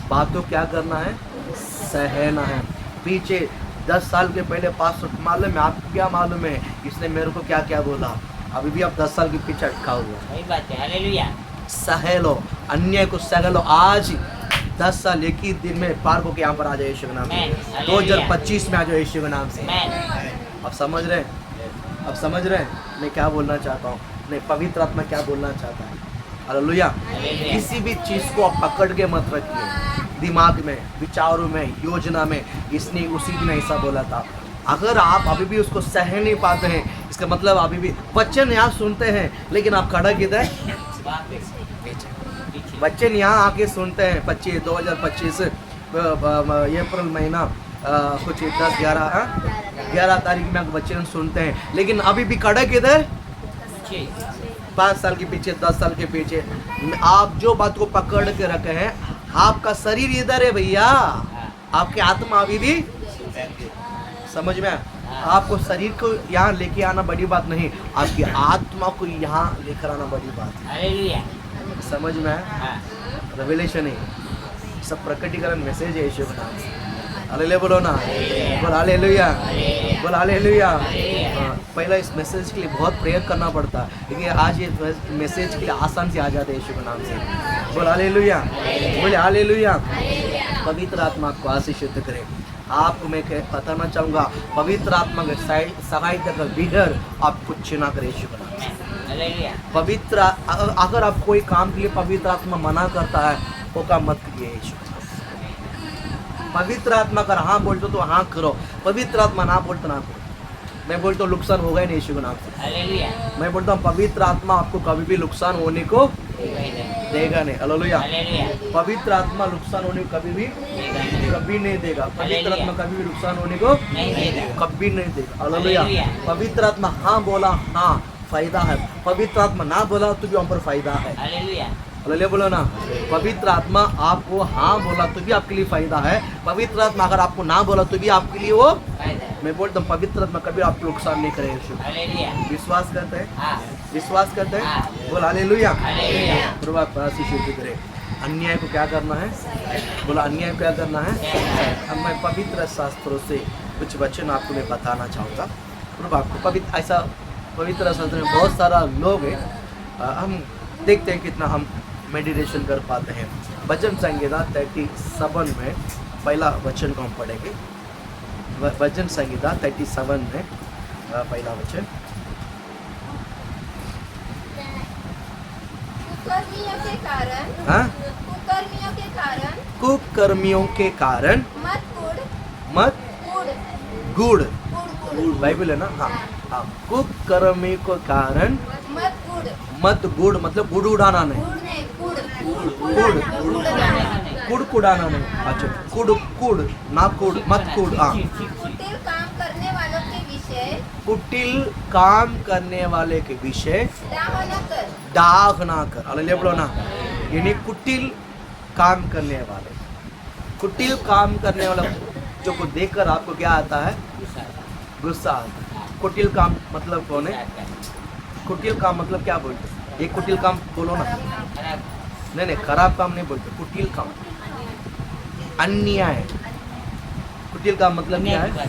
बात तो क्या करना है? सहना है। पीछे 10 साल के पहले पास मालूम है आपको क्या मालूम है इसने मेरे को क्या क्या बोला? अभी भी आप 10 साल के पीछे अटका हुआ। सही बात है। हालेलुया। सह लो, अन्याय को सह लो। आज 10 साल एक ही दिन में पार होकर यहाँ पर आ जाए यीशु के नाम से। 2025 में आ जाओ यीशु के नाम से। आप समझ रहे हैं? अब समझ रहे हैं मैं क्या बोलना चाहता हूँ? नहीं, पवित्र आत्मा क्या बोलना चाहता है? हालेलुया। किसी भी चीज़ को आप पकड़ के मत रखिए दिमाग में, विचारों में, योजना में। इसने उसी दिन ऐसा बोला था। अगर आप अभी भी उसको सह नहीं पाते हैं, इसका मतलब अभी भी वचन यहाँ सुनते हैं लेकिन आप खड़ा किधर? वचन यहाँ आके सुनते हैं। 2025 अप्रैल महीना कुछ 11 तारीख में आप वचन सुनते हैं लेकिन अभी भी खड़ा किधर? 5 साल के पीछे, 10 साल के पीछे। आप जो बात को पकड़ के रखे हैं, आपका शरीर इधर है भैया, आपकी आत्मा अभी भी समझ में। आपको शरीर को यहाँ लेके आना बड़ी बात नहीं, आपकी आत्मा को यहाँ लेकर आना बड़ी बात है। समझ में आया? रेवलेशन है, सब प्रकटीकरण मैसेज है यीशु का नाम। हालेलुया बोलो ना, बोल हालेलुया, बोल हालेलुया। पहला इस मैसेज के लिए बहुत प्रेयर करना पड़ता है लेकिन आज ये मैसेज के लिए आसान से आ जाते हैं यीशु के नाम से। बोल हालेलुया, बोले हालेलुया। पवित्र आत्मा आपको आशीषित करे। आपको मैं बताना चाहूँगा, पवित्र आत्मा के सहायता का बिगर आप कुछ ना करें यीशु के नाम से। पवित्र अगर आप कोई काम के लिए पवित्र आत्मा मना करता है, वो काम मत करिए यीशु। पवित्र आत्मा अगर हाँ बोलते तो हाँ करो, पवित्र आत्मा ना बोलते ना करो। मैं बोलता हूँ नुकसान होगा ही नहीं यीशु के नाम से। मैं बोलता हूँ पवित्र आत्मा आपको कभी भी नुकसान होने को देगा नहीं। हालेलुया। पवित्र आत्मा नुकसान होने को कभी नहीं देगा। पवित्र आत्मा कभी भी नुकसान होने को कभी नहीं देगा। हालेलुया। पवित्र आत्मा हाँ बोला, हाँ फायदा है। पवित्र आत्मा ना बोला तो भी वहाँ पर फायदा है। हालेलुया बोलो ना। पवित्र आत्मा आपको हाँ बोला तो भी आपके लिए फायदा है। पवित्र आत्मा अगर आपको ना बोला तो भी आपके लिए वो, मैं बोलता हूँ पवित्र आत्मा कभी आपको नुकसान नहीं करेगा। विश्वास करते हैं? विश्वास करते हैं? बोला हालेलुया। प्रभु आपको आशीष करे। अन्याय को क्या करना है? बोला अन्याय को क्या करना है? अब मैं पवित्र शास्त्रों से कुछ वचन आपको मैं बताना चाहूँगा। प्रभु आपको पवित्र शास्त्र में बहुत सारा लोग हैं, हम देखते हैं कितना हम मेडिटेशन कर पाते हैं। भजन संहिता 37 में पहला वचन को हम पढ़ेंगे। भजन संहिता 37 में पहला वचन। कुकर्मियों के कारण मत गुड़, बाइबल है ना? हाँ, कुकर्मी के कारण मत गुड़, मतलब गुड़ उड़ाना नहीं, कुड़ कुड़ाना नहीं। अच्छा, कुड़ ना कुड़, मत कुड़। हाँ, कुटिल काम करने वालों के विषय, कुटिल काम करने वाले के विषय दाग ना कर। हालेलुया बोलो ना। यानी कुटिल काम करने वाले, कुटिल काम करने वाला जो को देखकर आपको क्या आता है? गुस्सा आता है। कुटिल काम मतलब कौन है? कुटिल काम मतलब क्या बोलते हैं? एक कुटिल काम बोलो ना। नहीं, खराब काम नहीं बोलते, कुटिल काम, अन्याय। कुटिल काम मतलब क्या है?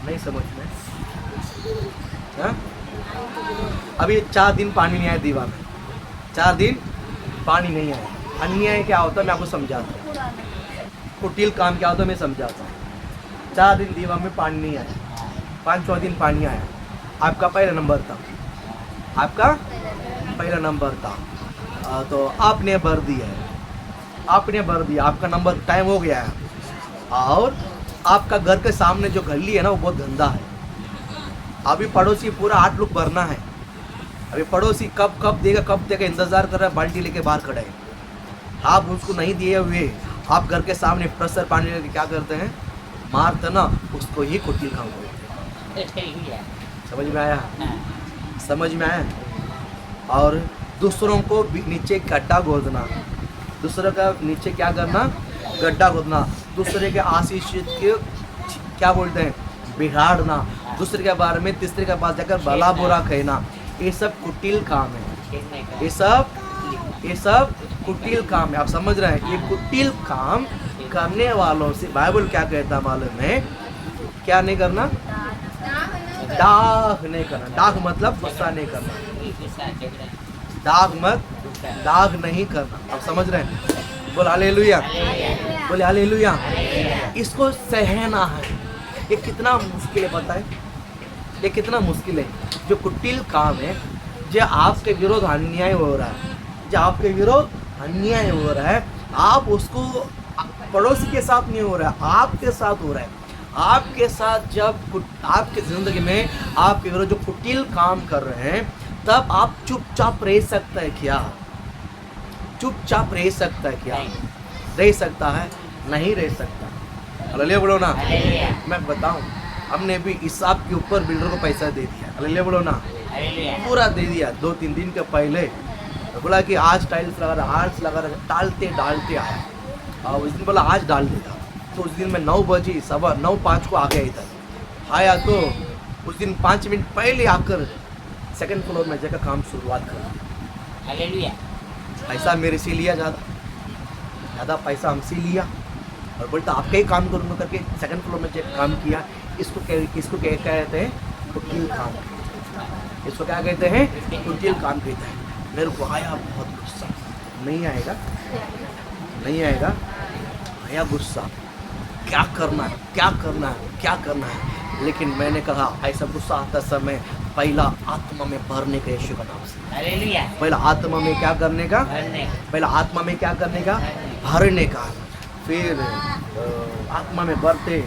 नहीं समझ में? हाँ? अभी 4 दिन पानी नहीं आया दीवा में, 4 दिन पानी नहीं आया। अन्याय क्या होता है मैं आपको समझाता हूँ। कुटिल काम क्या होता है मैं समझाता हूँ। 4 दिन दीवा में पानी नहीं आया, 5वां दिन पानी आया, आपका पहला नंबर था, आपका पहला नंबर था, तो आपने भर दिया है। आपने भर दिया, आपका नंबर टाइम हो गया है। और आपका घर के सामने जो गली है ना वो बहुत गंदा है। अभी पड़ोसी पूरा 8 लोग भरना है। अभी पड़ोसी कब देगा इंतजार कर रहा है, बाल्टी लेके बाहर खड़ा है। आप उसको नहीं दिए हुए आप घर के सामने प्रेशर पानी लेके क्या करते हैं, मारते ना, उसको ही कुटिल काम बोलते हैं। समझ में आया? समझ में आया? और दूसरों को नीचे गड्ढा खोदना, दूसरों का नीचे क्या करना, गड्ढा खोदना, दूसरे के आशीष के क्या बोलते हैं, बिगाड़ना, दूसरे के बारे में तीसरे के पास जाकर भला बुरा कहना, ये सब कुटिल काम है। ये सब कुटिल काम है। आप समझ रहे हैं? ये कुटिल काम करने वालों से बाइबल क्या कहता मालूम है? क्या नहीं करना? दाग नहीं करना। दाग मतलब गुस्सा नहीं करना। दाग नहीं करना। आप समझ रहे हैं? बोल हालेलुया, बोले हालेलुया। इसको सहना है। ये कितना मुश्किल है पता है? ये कितना मुश्किल है। जो कुटिल काम है, जो आपके विरोध अन्याय हो रहा है, जो आपके विरोध अन्याय हो रहा है, आप उसको पड़ोसी के साथ नहीं हो रहा है, आपके साथ हो रहा है। आपके साथ जब आपके ज़िंदगी में आपके विरोध जो कुटिल काम कर रहे हैं, तब आप चुपचाप रह सकते हैं क्या? चुपचाप रह सकता है क्या? रह सकता है? नहीं रह सकता। हालेलुया बोलो ना। मैं बताऊं, हमने भी हिसाब के ऊपर बिल्डर को पैसा दे दिया। हालेलुया बोलो ना। पूरा दे दिया। 2-3 दिन के पहले बोला कि आज टाइल्स लगा रहा, आज लगा रहा, डालते आया। और उस दिन बोला आज डाल देगा। तो उस दिन मैं 9 बजे 9:05 को आ गया इधर। आया तो उस दिन 5 मिनट पहले आकर सेकंड फ्लोर में जाकर काम शुरुआत कर दिया। पैसा मेरे से लिया, ज़्यादा पैसा हमसे लिया और बोलता आपका ही काम करूँगा करके सेकंड फ्लोर में जाकर काम किया। इसको क्या कहते हैं? कुटिल काम। इसको क्या कहते हैं? कुटिल काम कहते हैं। मेरे को आया बहुत गुस्सा। नहीं आएगा? आया गुस्सा। क्या करना है? लेकिन मैंने कहा ऐसा गुस्सा आता समय पहला आत्मा में भरने का, यीशु का नाम से। पहला आत्मा में क्या करने का? पहला आत्मा में क्या करने का? भरने का। फिर आत्मा में भरते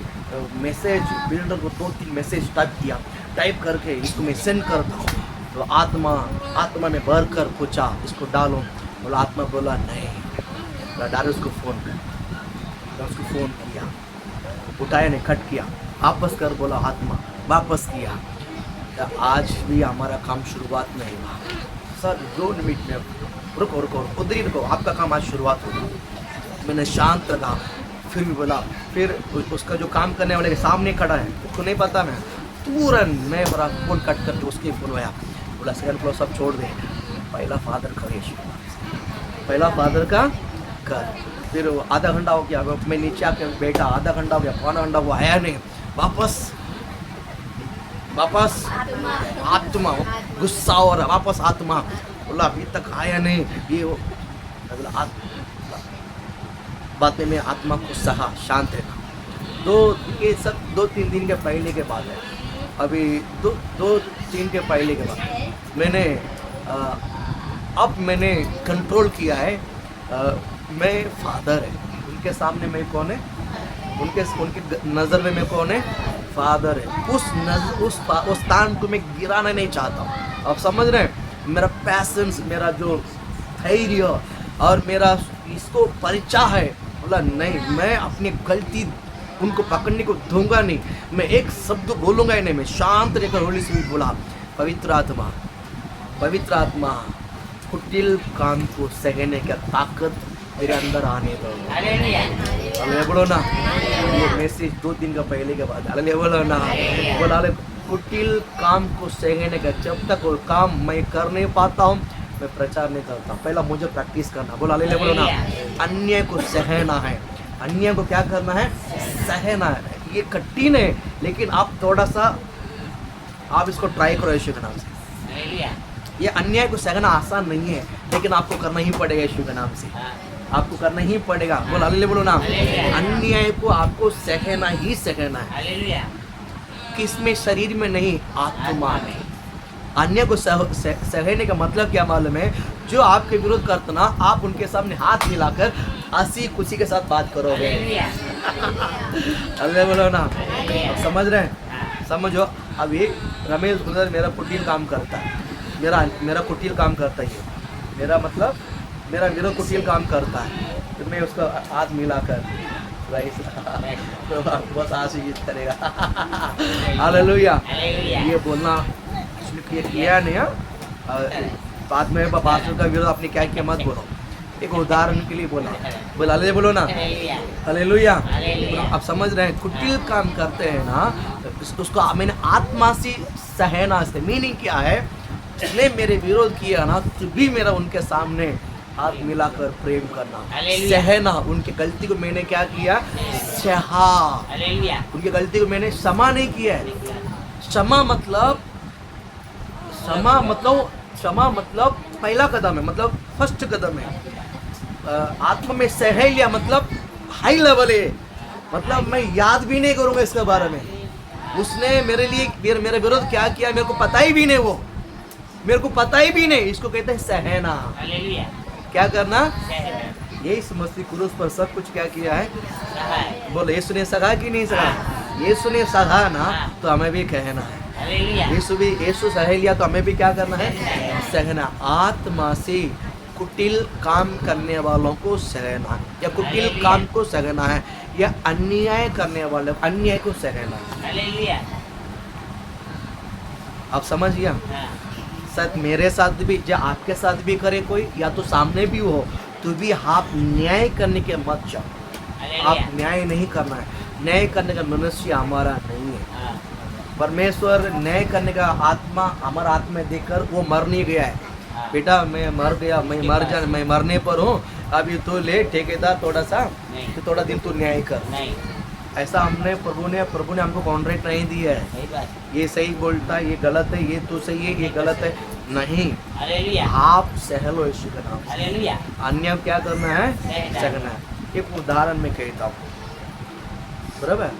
मैसेज बिल्डर को 2-3 मैसेज टाइप करके इसको मैं सेंड करता हूँ। तो आत्मा में भर कर पूछा इसको डालो। बोला आत्मा बोला नहीं। डायरेक्ट उसको फ़ोन कर। उसको फ़ोन किया, उठाया नहीं, कट किया। वापस कर बोला आत्मा, वापस किया। तो आज भी हमारा काम शुरुआत नहीं हुआ। सर 2 मिनट में रुको उधर ही रुको, आपका काम आज शुरुआत होगा। मैंने शांत रखा। फिर भी बोला, फिर उसका जो काम करने वाले के सामने खड़ा है, उसको नहीं पता। मैं तुरंत मैं बड़ा फ़ोन कट करके उसके फ़ोन आया। बोला सेकंड फ्लोर सब छोड़ दे, पहला फादर कर, पहला फादर का कर। फिर आधा घंटा हो गया, मैं नीचे आके बैठा, आधा घंटा हो गया, पौना घंटा, वो आया नहीं। वापस आत्मा गुस्सा हो रहा, वापस आत्मा बोला अभी तक आया नहीं। ये वो बातें में आत्मा को सहा, शांत है। ये सब 2-3 दिन के पहले के बाद है। अभी 2-3 के पहले के बाद मैंने अब मैंने कंट्रोल किया है। मैं फादर है, उनके सामने मैं कौन है? उनके नज़र में मैं कौन है? फादर है। उस स्थान को मैं गिराना नहीं चाहता हूँ। आप समझ रहे हैं? मेरा पैसेंस, मेरा जो धैर्य और मेरा इसको परिचय है। बोला नहीं, मैं अपनी गलती उनको पकड़ने को दूंगा नहीं। मैं एक शब्द बोलूँगा ही नहीं। मैं शांत रहकर होली स्पिरिट बोला पवित्र आत्मा कुटिल काम को सहने का ताकत मेरे अंदर आने दो। हालेलुया बोलो ना। ये मैसेज 2 दिन का पहले के बाद हालेलुया बोलो ना। बोला कुटिल काम को सहने का, जब तक वो काम मैं कर नहीं पाता हूँ मैं प्रचार नहीं करता। पहला मुझे प्रैक्टिस करना। बोला हालेलुया बोलो ना। अन्य को सहना है। अन्य को क्या करना है? सहना है। ये कठिन है, लेकिन आप थोड़ा सा आप इसको ट्राई करो यीशु के नाम से। ये अन्याय को सहना आसान नहीं है, लेकिन आपको करना ही पड़ेगा यीशु के नाम से। आपको करना ही पड़ेगा। बोल हालेलुया बोलो ना। अन्याय को आपको सहना ही सहना है। किसमें? शरीर में नहीं, आत्मा में। अन्य को सहने का मतलब क्या मालूम है? जो आपके विरोध करते ना, आप उनके सामने हाथ मिलाकर हंसी खुशी के साथ बात करोगे। अल्लाह बोलो ना, आप समझ रहे हैं? समझो। अभी रमेश ब्रदर मेरा कुटील काम करता है, मेरा कुटील काम करता है, मेरा मतलब मेरा कुटील काम करता है, तो मैं उसको हाथ मिलाकर तो बस आशीष करेगा। हालेलुया। ये बोलना इसने किया नहीं। बाद में पास्टर का विरोध आपने क्या किया मत बोलो, एक उदाहरण के लिए बोला। हालेलुया बोलो ना, हालेलुया। आप समझ रहे हैं? कुटिल काम करते हैं ना, उसको मैंने आत्मा से सहना से मीनिंग क्या है? जिसने मेरे विरोध किया ना, तो भी मेरा उनके सामने हाथ मिलाकर प्रेम करना, सहना। उनकी गलती को मैंने क्या किया? सहा। उनकी गलती को मैंने क्षमा नहीं किया है। क्षमा मतलब पहला कदम है, मतलब फर्स्ट कदम है। आत्मा में सह लिया मतलब हाई लेवल है, मतलब मैं याद भी नहीं करूंगा इसके बारे में। उसने मेरे लिए मेरा विरोध क्या किया मेरे को पता ही भी नहीं, वो मेरे को पता ही भी नहीं। इसको कहते हैं सहना। क्या करना? यीशु मसीह क्रूस पर सब कुछ क्या किया है? बोलो, यीशु ने सहा कि नहीं सहा? यीशु ने सहा ना, तो हमें भी कहना है। यीशु सह लिया तो हमें भी क्या करना है? सहना। आत्मा से कुटिल काम करने वालों को सहना, या कुटिल काम को सहना है, या अन्याय करने वाले अन्याय को सहना है। आप समझ गया? शायद मेरे साथ भी, या आपके साथ भी करे कोई, या तो सामने भी हो, तो भी आप न्याय करने के मत जाओ। आप न्याय नहीं करना है। न्याय करने का मनुष्य हमारा नहीं है। परमेश्वर न्याय करने का आत्मा हमारा आत्मा देकर वो मर नहीं गया है। बेटा मैं मर गया, मैं मरने पर हूँ, अभी तो ले ठेकेदार थोड़ा सा, तो थोड़ा दिन तू न्याय कर। ऐसा हमने प्रभु ने हमको कॉन्ट्रैक्ट नहीं दिया है। ये सही बोलता है, ये गलत है, ये तो सही है, ये गलत है, नहीं। आप सहलो यीशु का नाम। अन्य क्या करना है? सहना है। एक उदाहरण में कहता हूँ, बराबर?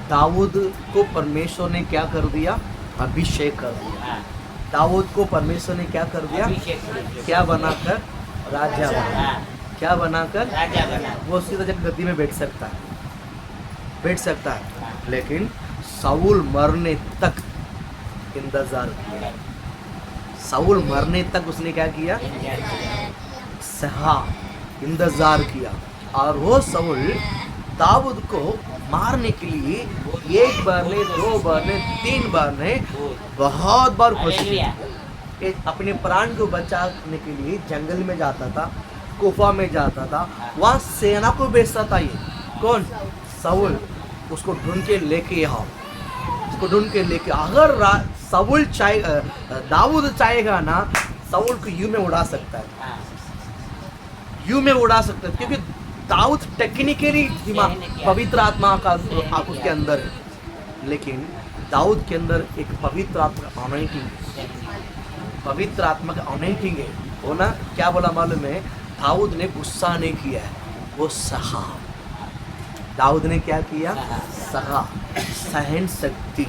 दाऊद को परमेश्वर ने क्या कर दिया? अभिषेक कर दिया। दाऊद को परमेश्वर ने क्या कर दिया? क्या बनाकर? राजा बना। क्या बनाकर? वो सीधा जब गद्दी में बैठ सकता है, लेकिन साउल मरने तक इंतजार किया। साउल मरने तक उसने क्या किया? सहा, इंतजार किया। और वो साउल दाऊद को मारने के लिए एक बार ने, दो बार ने, 3 बार ने बहुत बार कोशिश की। अपने प्राण को बचाने के लिए जंगल में जाता था, गुफा में जाता था, वहाँ सेना को भेजता था। ये कौन? साउल। उसको ढूंढ के लेके आओ, उसको ढूंढ के लेके। अगर साउल दाऊद चाहेगा ना, साउल को यूं में उड़ा सकता है, यूं में उड़ा सकता है, क्योंकि दाऊद टेक्निकली पवित्र आत्मा का उसके अंदर है। लेकिन दाऊद के अंदर एक पवित्र आत्मा का अनॉइंटिंग है, पवित्र आत्मा का अनॉइंटिंग है। वो ना क्या बोला मालूम है? दाऊद ने गुस्सा नहीं किया है, वो सहा। दाऊद ने क्या किया? सहा। सहन शक्ति,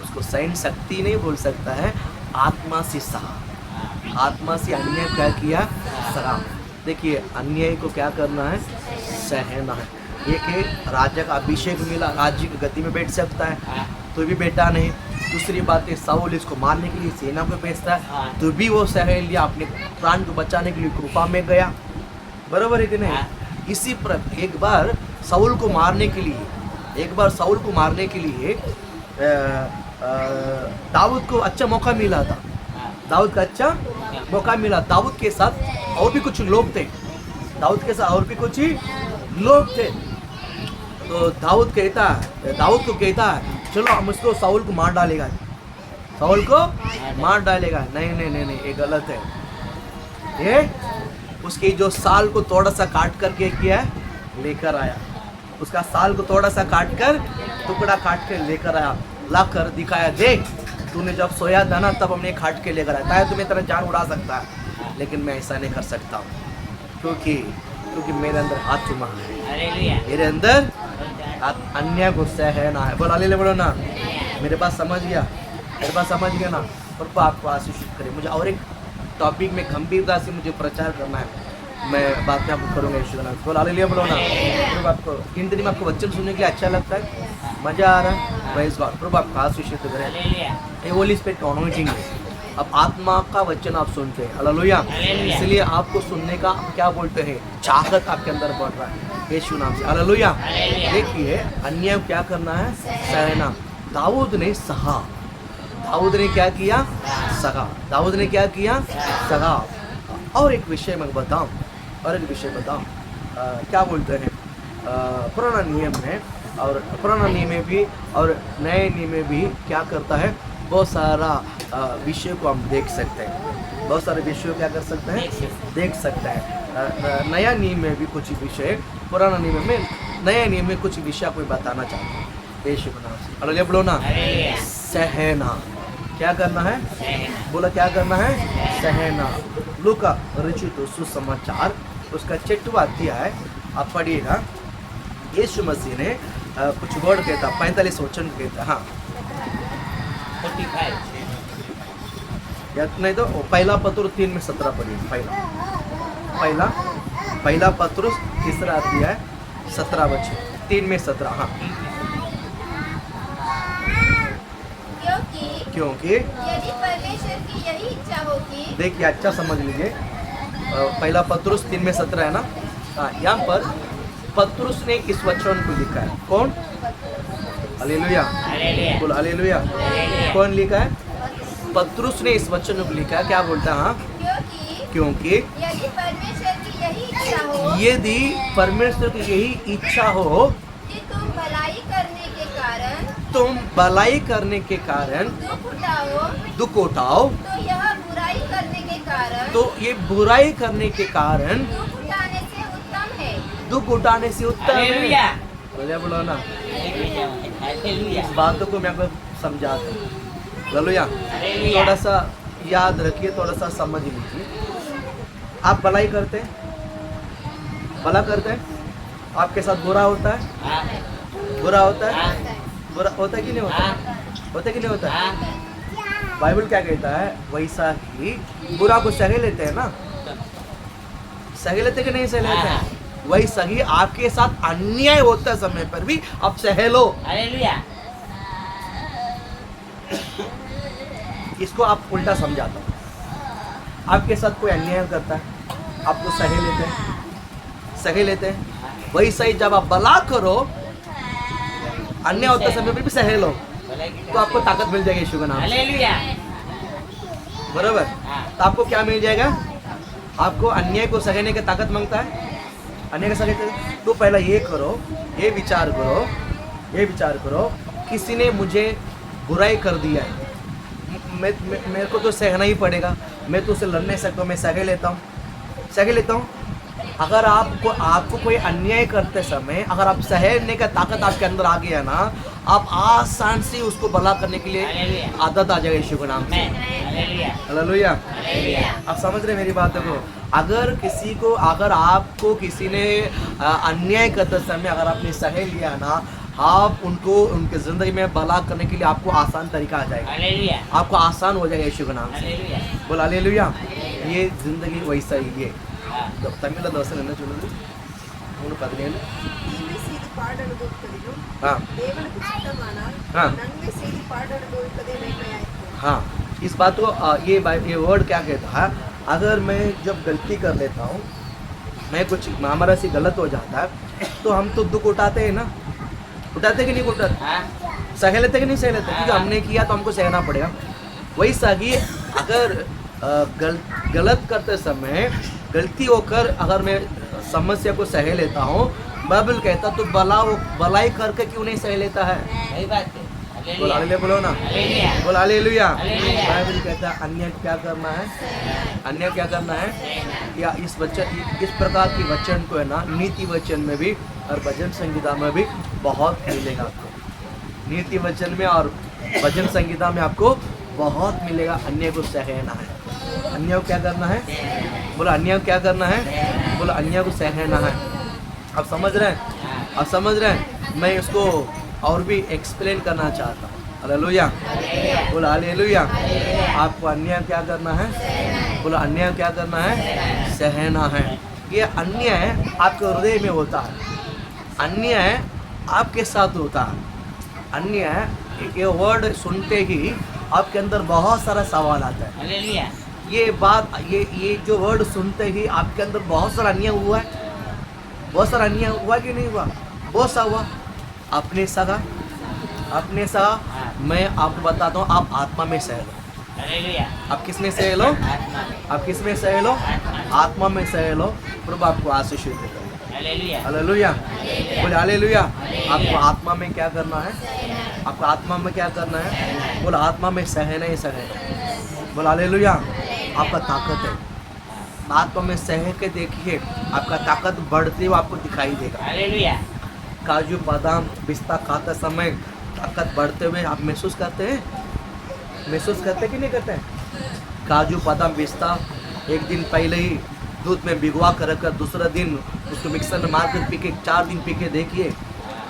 उसको सहन शक्ति नहीं बोल सकता है, आत्मा से सहा। आत्मा से अन्याय क्या किया? सहा। देखिए, अन्याय को क्या करना है? सहना है। एक राजा का अभिषेक मिला, राज्य की गद्दी में बैठ सकता है, तो भी बैठा नहीं। दूसरी बात है, साउल इसको मारने के लिए सेना को भेजता है, तो भी वो सह लिया। अपने प्राण को बचाने के लिए गुफा में गया, बराबर है कि नहीं? इसी पर एक बार साउल को मारने के लिए दाऊद को अच्छा मौका मिला था। दाऊद का अच्छा मौका मिला। दाऊद के साथ और भी कुछ लोग थे, तो दाऊद को कहता है चलो हम उसको साउल को मार डालेगा। नहीं, ये गलत है। ये उसकी जो साल को थोड़ा सा काट करके किया लेकर आया, उसका साल को थोड़ा सा काट कर, टुकड़ा काट कर लेकर आया, ला कर दिखाया, देख तूने जब सोया था ना, तब हमने काट के लेकर आया। ताकि तुम्हें तेरा जान उड़ा सकता है, लेकिन मैं ऐसा नहीं कर सकता हूँ, क्योंकि मेरे अंदर हाथ चुमा है, मेरे अंदर अन्य गुस्सा है ना है। बोलो ना, मेरे पास समझ गया ना? प्रभु आपको आशीषित करे। मुझे और एक टॉपिक में गंभीरता से मुझे प्रचार करना है, मैं बाद में आपको करूँगा यीशु का नाम। बोलो हालेलुया, बोलो ना। प्रभु आपको इन दिनों में आपको वचन सुनने के लिए अच्छा लगता है, मजा आ रहा है, प्रेज़ गॉड। प्रभु आपको आशीषित करे। ये होली स्पिरिट का अनॉइंटिंग है। अब आत्मा का वचन आप सुनते हैं, हालेलुया। इसलिए आपको सुनने का क्या बोलते हैं, चाहत आपके अंदर बढ़ रहा है यीशु नाम से, हालेलुया। देखिए अन्याय क्या करना है, सहना। दाऊद ने सहा, दाऊद ने क्या किया, सहा। दाऊद ने क्या किया, सहा। और एक विषय मैं बताऊं, और एक विषय बताऊं, क्या बोलते हैं, पुराना नियम में और पुराना नियम में भी और नए नियम में भी क्या करता है, बहुत सारा विषय को हम देख सकते हैं, बहुत सारे विषय क्या कर सकते हैं, देख सकते हैं। नया नियम में भी कुछ विषय, पुराना नियम में, नया नियम में कुछ विषय कोई बताना चाहते हैं यीशु के नाम से, हालेलुया बोलो ना। सहना, क्या करना है, बोला क्या करना है, सहना। लूका रचित सुसमाचार उसका 6वां अध्याय आप पढ़िएगा। यीशु मसीह ने कुछ वर्ड कहता, 45 वचन कहता, हाँ 45 या नहीं तो पहला पत्रुस 3:17 पढ़िए। पहला पत्रुस 3 अध्याय 17 वचन, 3:17, हाँ। क्योंकि यदि परमेश्वर की यही इच्छा होगी, देखिए अच्छा समझ लीजिए, पहला पत्रुस 3:17 है ना, हाँ। यहाँ पर पत्रुस ने इस वचन को लिखा है, कौन, हालेलुया बोलो हालेलुया। कौन लिखा है, पत्रुस ने इस वचन को लिखा है, क्या बोलता है, हाँ। क्योंकि यदि परमेश्वर की यही इच्छा हो, यदि परमेश्वर की यही इच्छा हो कि तुम भलाई करने के कारण दुख उठाओ, तो यह बुराई करने के कारण, तो ये बुराई करने के कारण दुख उठाने से उत्तम है। हालेलुया। बोलिए बोलो ना। हालेलुया। इस बातों को मैं आपको समझाता हूँ, हालेलुया। हालेलुया। थोड़ा सा याद रखिए, थोड़ा सा समझ लीजिए। आप भलाई करते हैं, भला करते हैं, आपके साथ बुरा होता है, बुरा होता है, बुरा होता है कि नहीं होता है, होता है कि नहीं होता है। बाइबल क्या कहता है, वैसा ही बुरा को सह लेते हैं ना, सह लेते कि नहीं सह लेते हैं, वैसा ही आपके साथ अन्याय होते समय पर भी आप सह लो। हालेलुया। इसको आप उल्टा समझाता हूँ। आपके साथ कोई अन्याय करता है, आपको सह लेते हैं, सह लेते हैं, वैसा ही जब आप भला करो, अन्याय होते समय पर भी सह लो, तो आपको ताकत मिल जाएगी यीशु के नाम से, हालेलुया। बराबर। तो आपको क्या मिल जाएगा, आपको अन्याय को सहने की ताकत मांगता है, अन्याय को सहने, तो पहला ये करो, ये विचार करो, ये विचार करो, किसी ने मुझे बुराई कर दिया है, मेरे को तो सहना ही पड़ेगा, मैं तो उसे लड़ नहीं सकता, मैं सह लेता हूँ, सह लेता हूँ। अगर आपको कोई अन्याय करते समय अगर आप सहने का ताकत आपके अंदर आ गया ना, आप आसान से उसको भला करने के लिए आदत आ जाएगा यीशु के नाम से, हालेलुया। आप समझ रहे मेरी बातों को। अगर आपको किसी ने अन्याय करते समय अगर आपने सह लिया ना, आप उनको उनके जिंदगी में भला करने के लिए आपको आसान तरीका आ जाएगा, आपको आसान हो जाएगा यीशु के नाम से, बोल हालेलुया। ये जिंदगी वैसा ही है। तमिल दोष என்ன சொல்லுது 3:17 தீமை செய்து பாடனுபவிப்பதிலும் हाँ தேவனுக்கு சித்தமானால் हाँ நன்மை செய்து பாடனுபவிப்பதே மேன்மையாயிருக்கும்। हाँ। इस बात को ये वर्ड क्या कहता है, अगर मैं जब गलती कर लेता हूँ, मैं कुछ हमारा से गलत हो जाता है, तो हम तो दुख उठाते हैं ना, उठाते कि नहीं उठाते, सह लेते कि नहीं सह लेते, क्योंकि हमने किया तो हमको सहना पड़ेगा। वही सही अगर गलत करते समय गलती होकर अगर मैं समस्या को सह लेता हूँ, बाइबल कहता तो भलाई करके क्यों नहीं सह लेता है, सही बात है। बोल हालेलुया बोलो ना, हालेलुया। बोल हालेलुया। हालेलुया। बाइबल कहता है अन्य क्या करना है, अन्य क्या करना है, या इस प्रकार की वचन को है ना, नीति वचन में भी और भजन संगीता में भी बहुत मिलेगा आपको, नीति वचन में और भजन संगीता में आपको बहुत मिलेगा। अन्य को सहना है, अन्य को क्या करना है, बोलो अन्य को क्या करना है, बोलो अन्य को सहना है। आप समझ रहे हैं, आप समझ रहे हैं। मैं इसको और भी एक्सप्लेन करना चाहता हूँ, हालेलुया, बोला हालेलुया। आपको अन्याय क्या करना है? बोला अन्याय क्या करना है? सहना है। ये अन्याय आपके हृदय में होता है, अन्याय आपके साथ होता है। अन्याय ये वर्ड सुनते ही आपके अंदर बहुत सारा सवाल आता है। हालेलुया। ये बात ये जो वर्ड सुनते ही आपके अंदर बहुत सारा अन्याय हुआ है। बहुत सारा अन्याय हुआ कि नहीं हुआ? बहुत सा हुआ। अपने सगा मैं आपको बताता हूँ, आप आत्मा में सह लो। हालेलुया। आप किस में सह लो? आप किस में सह लो? आत्मा में सह लो। प्रभु आपको आशीष देगा। हालेलुया। हालेलुया, बोले हालेलुया। आपको आत्मा में क्या करना है? आपको आत्मा में क्या करना है? बोला आत्मा में सहना ही सहना। बोला हालेलुया। आपका ताकत है, आत्मा में सह के देखिए, आपका ताकत बढ़ती हुई आपको दिखाई देगा। हालेलुया। काजू बादाम पिस्ता खाते समय ताकत बढ़ते हुए आप महसूस करते हैं? महसूस करते कि नहीं करते हैं? काजू बादाम पिस्ता एक दिन पहले ही दूध में भिगवा कर रखकर दूसरा दिन उसको मिक्सर में मार कर पी के 4 दिन पी के देखिए,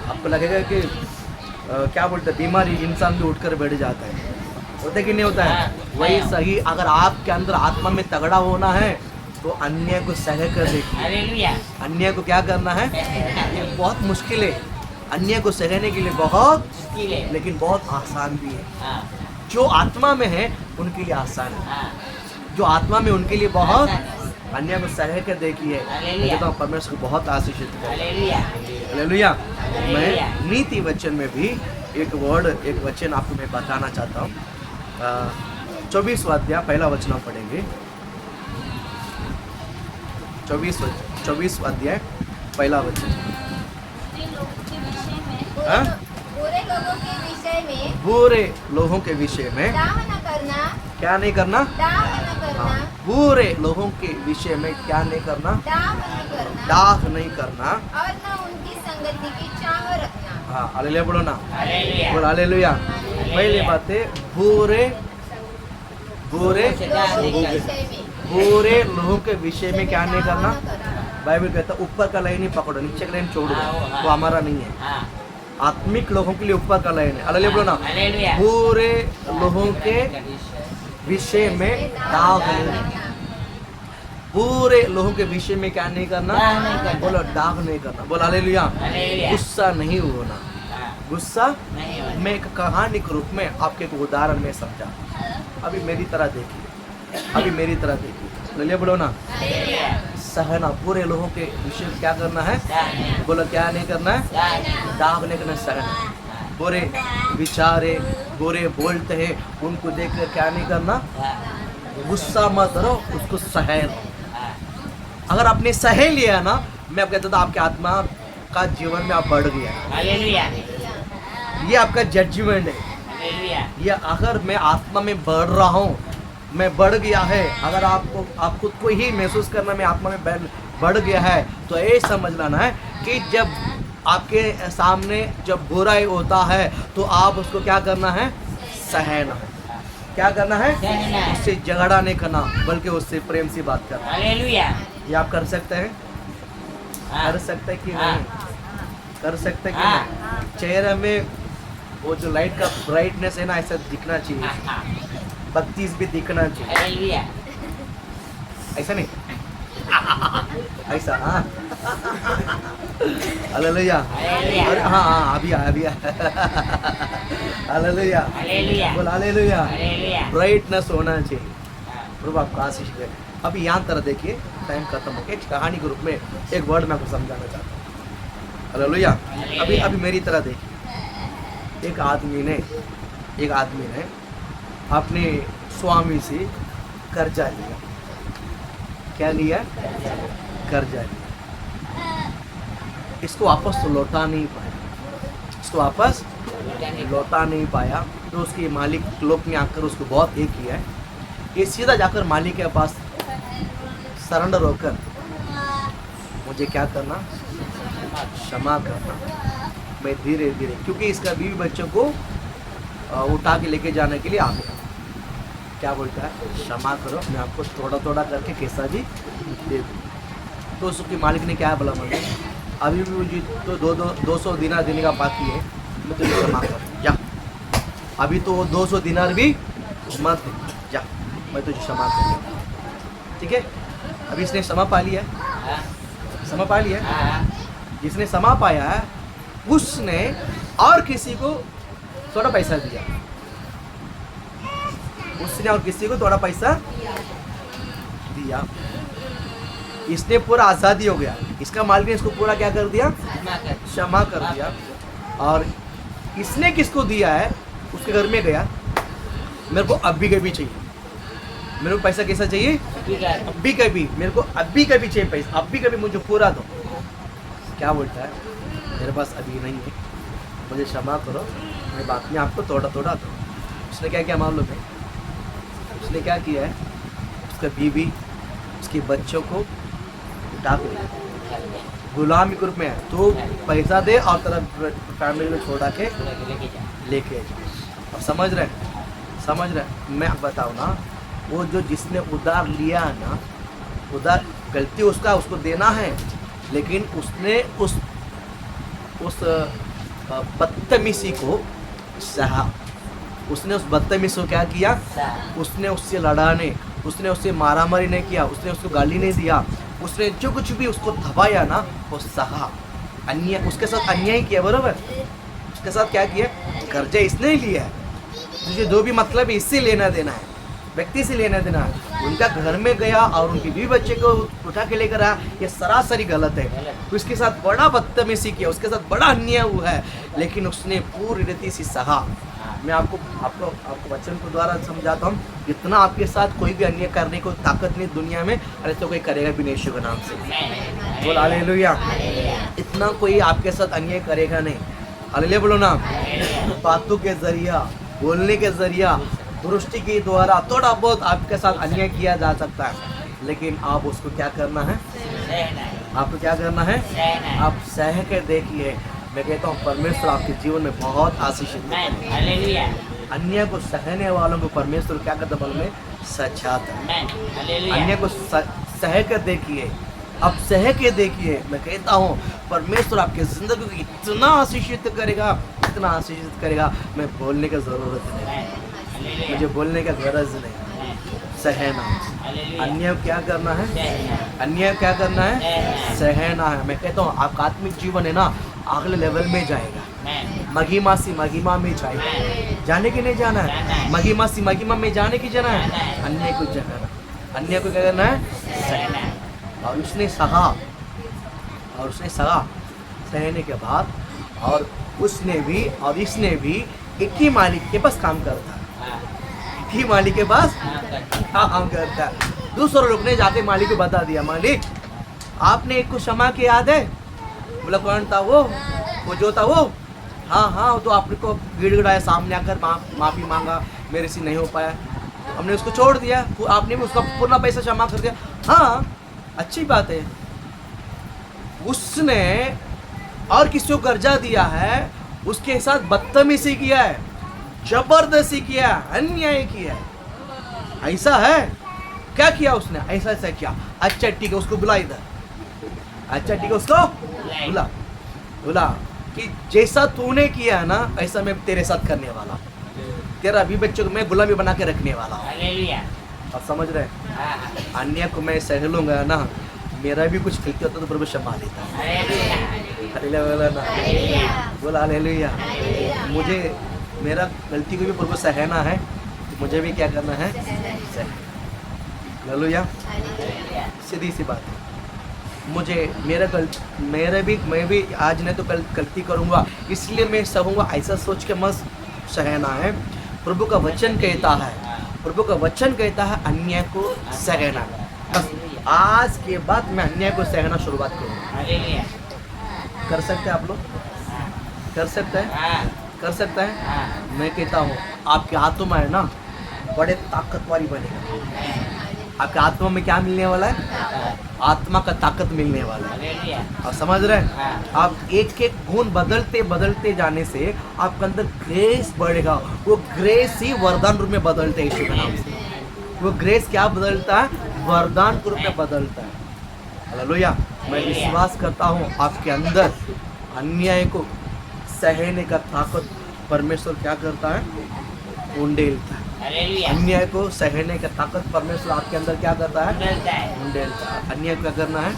आपको लगेगा कि क्या बोलते हैं, बीमारी इंसान भी उठकर बैठ जाता है। होता है कि नहीं होता है? वही सही, अगर आपके अंदर आत्मा में तगड़ा होना है तो अन्याय को सह कर देखिए। हालेलुया। अन्याय को क्या करना है? ये बहुत मुश्किल है, अन्याय को सहने के लिए बहुत, मुश्किल है। लेकिन बहुत आसान भी है। हाँ, जो आत्मा में है उनके लिए आसान है, हाँ। जो आत्मा में उनके लिए बहुत। अन्याय को सह कर देखिए, हालेलुया। मैं कहता हूँ परमेश्वर को बहुत आशीषित करें। हालेलुया। हालेलुया। मैं नीति वचन में भी एक वचन आपको मैं बताना चाहता हूँ। 24वां अध्याय पहला वचन हम पढ़ेंगे। 24वां अध्याय पहला वचन। हाँ? बुरे लोगों के विषय में बुरे लोगों के विषय में दाह न करना, क्या नहीं करना? दाह न करना, हाँ, बुरे लोगों के विषय में क्या नहीं करना? दाह न करना, दाग नहीं करना। और न उनकी संगति की चाह रखना। हाँ, हालेलुया बोलो ना। हालेलुया। बोल हालेलुया। पहले बात है बुरे लोगों के विषय में बुरे लोगों के विषय में क्या नहीं करना? बाइबल कहता है ऊपर का लाइन ही पकड़ो, नीचे का लाइन छोड़ दो, वो हमारा नहीं है। हाँ, आत्मिक लोगों के लिए ऊपर का लाइन है। हालेलुया बोलो ना। हालेलुया। बुरे लोगों के विषय में दाग नहीं, बुरे लोगों के विषय में क्या नहीं करना? दाग नहीं करना। बोलो दाग नहीं करना। बोलो हालेलुया। हालेलुया। गुस्सा नहीं होना। हाँ, गुस्सा नहीं होना। मैं एक कहानी के रूप में आपके एक उदाहरण में समझा। अभी मेरी तरह देखिए, अभी मेरी तरह देखिए। हालेलुया बोलो ना। हालेलुया। सहना, बुरे लोगों के विषय में क्या करना है? दाग नहीं, बोलो क्या नहीं करना है? दाग नहीं। दाग नहीं करना, सहना। बुरे विचारे बुरे बोलते हैं उनको देख कर क्या नहीं करना? हाँ, गुस्सा मत करो, उसको सह लो। हाँ, अगर आपने सह लिया ना, मैं आप कहता था आपके आत्मा का जीवन में आप बढ़ गया है। हालेलुया। ये आपका जजमेंट है। हालेलुया। ये अगर मैं आत्मा में बढ़ रहा हूँ, मैं बढ़ गया है, अगर आप खुद को ही महसूस करना मैं आत्मा में बढ़ गया है, तो ये समझ लेना है कि जब आपके सामने जब बुराई होता है तो आप उसको क्या करना है? सहना है। क्या करना है? सहना है। उससे झगड़ा नहीं करना, बल्कि उससे प्रेम से बात करना। हालेलुया। ये आप कर सकते हैं? हाँ, कर सकते हैं कि हाँ। नहीं? कर सकते हैं कि हाँ। नहीं? चेहरे में वो जो लाइट का ब्राइटनेस है ना, ऐसा दिखना चाहिए, हाँ, 32 भी दिखना चाहिए। हालेलुया। ऐसा नहीं, ऐसा। हाँ, हालेलुया। हालेलुया। अरे हाँ हाँ, अभी आया। हालेलुया। हालेलुया। बोल हालेलुया। हालेलुया। ब्राइटनेस होना चाहिए। हाँ, प्रभु आपको आशीष दे। अभी यहाँ तरह देखिए, टाइम खत्म हो गया। एक कहानी के रूप में एक वर्ड मैं आपको समझाना चाहता हूँ। हालेलुया। अभी मेरी तरह देखिए। एक आदमी ने अपने स्वामी से कर्जा लिया। क्या लिया? कर्जा लिया। इसको वापस तो लौटा नहीं पाया। तो उसके मालिक लोग ने आकर उसको बहुत ये किया है। ये सीधा जाकर मालिक के पास सरेंडर होकर मुझे क्या करना? क्षमा करना। मैं धीरे धीरे, क्योंकि इसका बीवी बच्चों को उठा के लेके जाने के लिए आ गया। क्या बोलता है? क्षमा करो, मैं आपको थोड़ा थोड़ा करके कैसा जी दे दूँ। तो उसके मालिक ने क्या बोला? मुझे अभी भी मुझे तो 200 दिना देने का बाकी है, मैं तुझे क्षमा कर, जा अभी तो वो 200 दिनार भी मत दे, जा मैं तुझे क्षमा कर देता हूँ। ठीक है, अभी इसने क्षमा पा लिया है, क्षमा पा लिया है। जिसने क्षमा पाया है उसने और किसी को थोड़ा पैसा दिया, उसने और किसी को थोड़ा पैसा दिया, इसने पूरा आज़ादी हो गया। इसका मालिक ने इसको पूरा क्या कर दिया, क्षमा कर दिया। और इसने किसको दिया है, उसके घर में गया, मेरे को अभी कभी चाहिए, मेरे को पैसा कैसा चाहिए, अभी कभी, मेरे को अभी कभी चाहिए पैसा, अभी कभी मुझे पूरा दो। क्या बोलता है, मेरे पास अभी नहीं है, मुझे क्षमा करो, मैं बाद में आपको थोड़ा थोड़ा दो। उसने क्या किया मालूम है, उसने क्या किया है, उसका बीवी उसके बच्चों को उठा के गुलामी के रूप में है, तो पैसा दे और तेरा फैमिली में छोड़ा के लेके अब समझ रहे। मैं बताऊँ ना, वो जो जिसने उधार लिया ना, उधार गलती उसको देना है, लेकिन उसने उस बदतमीजी को सहा। उसने उस बदतमीज को क्या किया, उसने उससे लड़ाने, उसने उससे मारामारी नहीं किया, उसने उसको गाली नहीं दिया, उसने जो कुछ भी उसको दबाया ना वो सहा। अन्याय उसके साथ अन्याय किया, बरोबर। उसके साथ क्या किया, कर्जा इसने ही लिया है, तुझे जो भी मतलब है इससे लेना देना है, व्यक्ति से लेना देना है। उनका घर में गया और उनके बीवी बच्चे को उठा के लेकर आया, ये सरासरी गलत है। उसके साथ बड़ा बदतमीजी किया, उसके साथ बड़ा अन्याय हुआ है, लेकिन उसने पूरी रीति से सहा। मैं आपको वचन के द्वारा समझाता हूँ, इतना आपके साथ कोई भी अन्याय करने को ताकत नहीं दुनिया में, अरे तो कोई करेगा भी नहीं, यीशु के नाम से बोल हालेलुया। इतना कोई आपके साथ अन्याय करेगा नहीं, हालेलुया बोलो ना। बातों के जरिया, बोलने के जरिया, दृष्टि के द्वारा थोड़ा बहुत आपके साथ अन्याय किया जा सकता है, लेकिन आप उसको क्या करना है, आपको क्या करना है, आप सह के देखिए। मैं कहता हूँ परमेश्वर आपके जीवन में बहुत आशीषित है। अन्य को सहने वालों को परमेश्वर क्या करता है, में सजाता है। अन्य को सह कर देखिए, अब सह के देखिए। मैं कहता हूँ परमेश्वर आपके जिंदगी को इतना आशीषित करेगा, इतना आशीषित करेगा, मैं बोलने की ज़रूरत नहीं, मुझे बोलने का गरज नहीं। सहना, अन्य क्या करना है, अन्य क्या करना है, सहना है। मैं कहता हूँ आपका आत्मिक जीवन है ना, अगले लेवल में जाएगा, महिमा से महिमा में जाएगा। जाने के नहीं जाना है, महिमा से महिमा में जाने की जाना है। अन्य को जगाना, अन्य को क्या करना है, सहना। और उसने सहा, और उसने सहा, सहने के बाद और उसने भी और इसने भी एक ही मालिक के पास काम करता है, एक ही मालिक के पास काम करता है। दूसरे लोग ने जाके मालिक को बता दिया, मालिक आपने एक को क्षमा किया, याद है? बोला कौन था वो जो था वो, हाँ तो आपने को गिड़गिड़ाया, सामने आकर माफ़ी मांगा, मेरे से नहीं हो पाया, हमने उसको छोड़ दिया, आपने भी उसका पूरा पैसा क्षमा कर दिया। हाँ अच्छी बात है। उसने और किसी को कर्जा दिया है, उसके साथ बदतमीजी किया है, जबरदस्ती किया है, अन्याय किया है, ऐसा है। क्या किया उसने, ऐसा किया। अच्छा ठीक है, उसको बुला इधर, अच्छा ठीक है, उसको बुला कि जैसा तूने किया है ना, ऐसा मैं तेरे साथ करने वाला, तेरा अभी बच्चों को मैं गुलामी बना के रखने वाला हूँ। आप समझ रहे हैं? अन्य को मैं सह लूंगा ना, मेरा भी कुछ गलती होता तो प्रभु क्षमा देता है। हालेलुया ना, बोला हालेलुया। मुझे मेरा गलती को भी प्रभु सहना है, तो मुझे भी क्या करना है, हालेलुया। सीधी सी बात है, मुझे मैं भी आज नहीं तो कल गलती करूँगा, इसलिए मैं सहूँगा, ऐसा सोच के मत सहना है। प्रभु का वचन कहता है, प्रभु का वचन कहता है अन्याय को सहना। बस आज के बाद मैं अन्याय को सहना शुरुआत करूँगा। कर सकते हैं आप लोग, कर सकते हैं, कर सकते हैं। मैं कहता हूँ आपके आत्मा है ना, बड़े ताकतवारी बनेगा। आपके आत्मा में क्या मिलने वाला है, आत्मा का ताकत मिलने वाला है। आप समझ रहे हैं? आप एक एक गुण बदलते बदलते जाने से आपके अंदर ग्रेस बढ़ेगा। वो ग्रेस ही वरदान रूप में बदलते हैं यीशु के नाम से। वो ग्रेस क्या बदलता है, वरदान के रूप में बदलता है। हालेलुया। मैं विश्वास करता हूँ आपके अंदर अन्याय को सहने का ताकत परमेश्वर क्या करता है, उंडेलता है। हालेलुया अन्याय को सहने का ताकत परमेश्वर आपके अंदर क्या करता है? मिलता है उंडेलता है। अन्याय क्या करना है?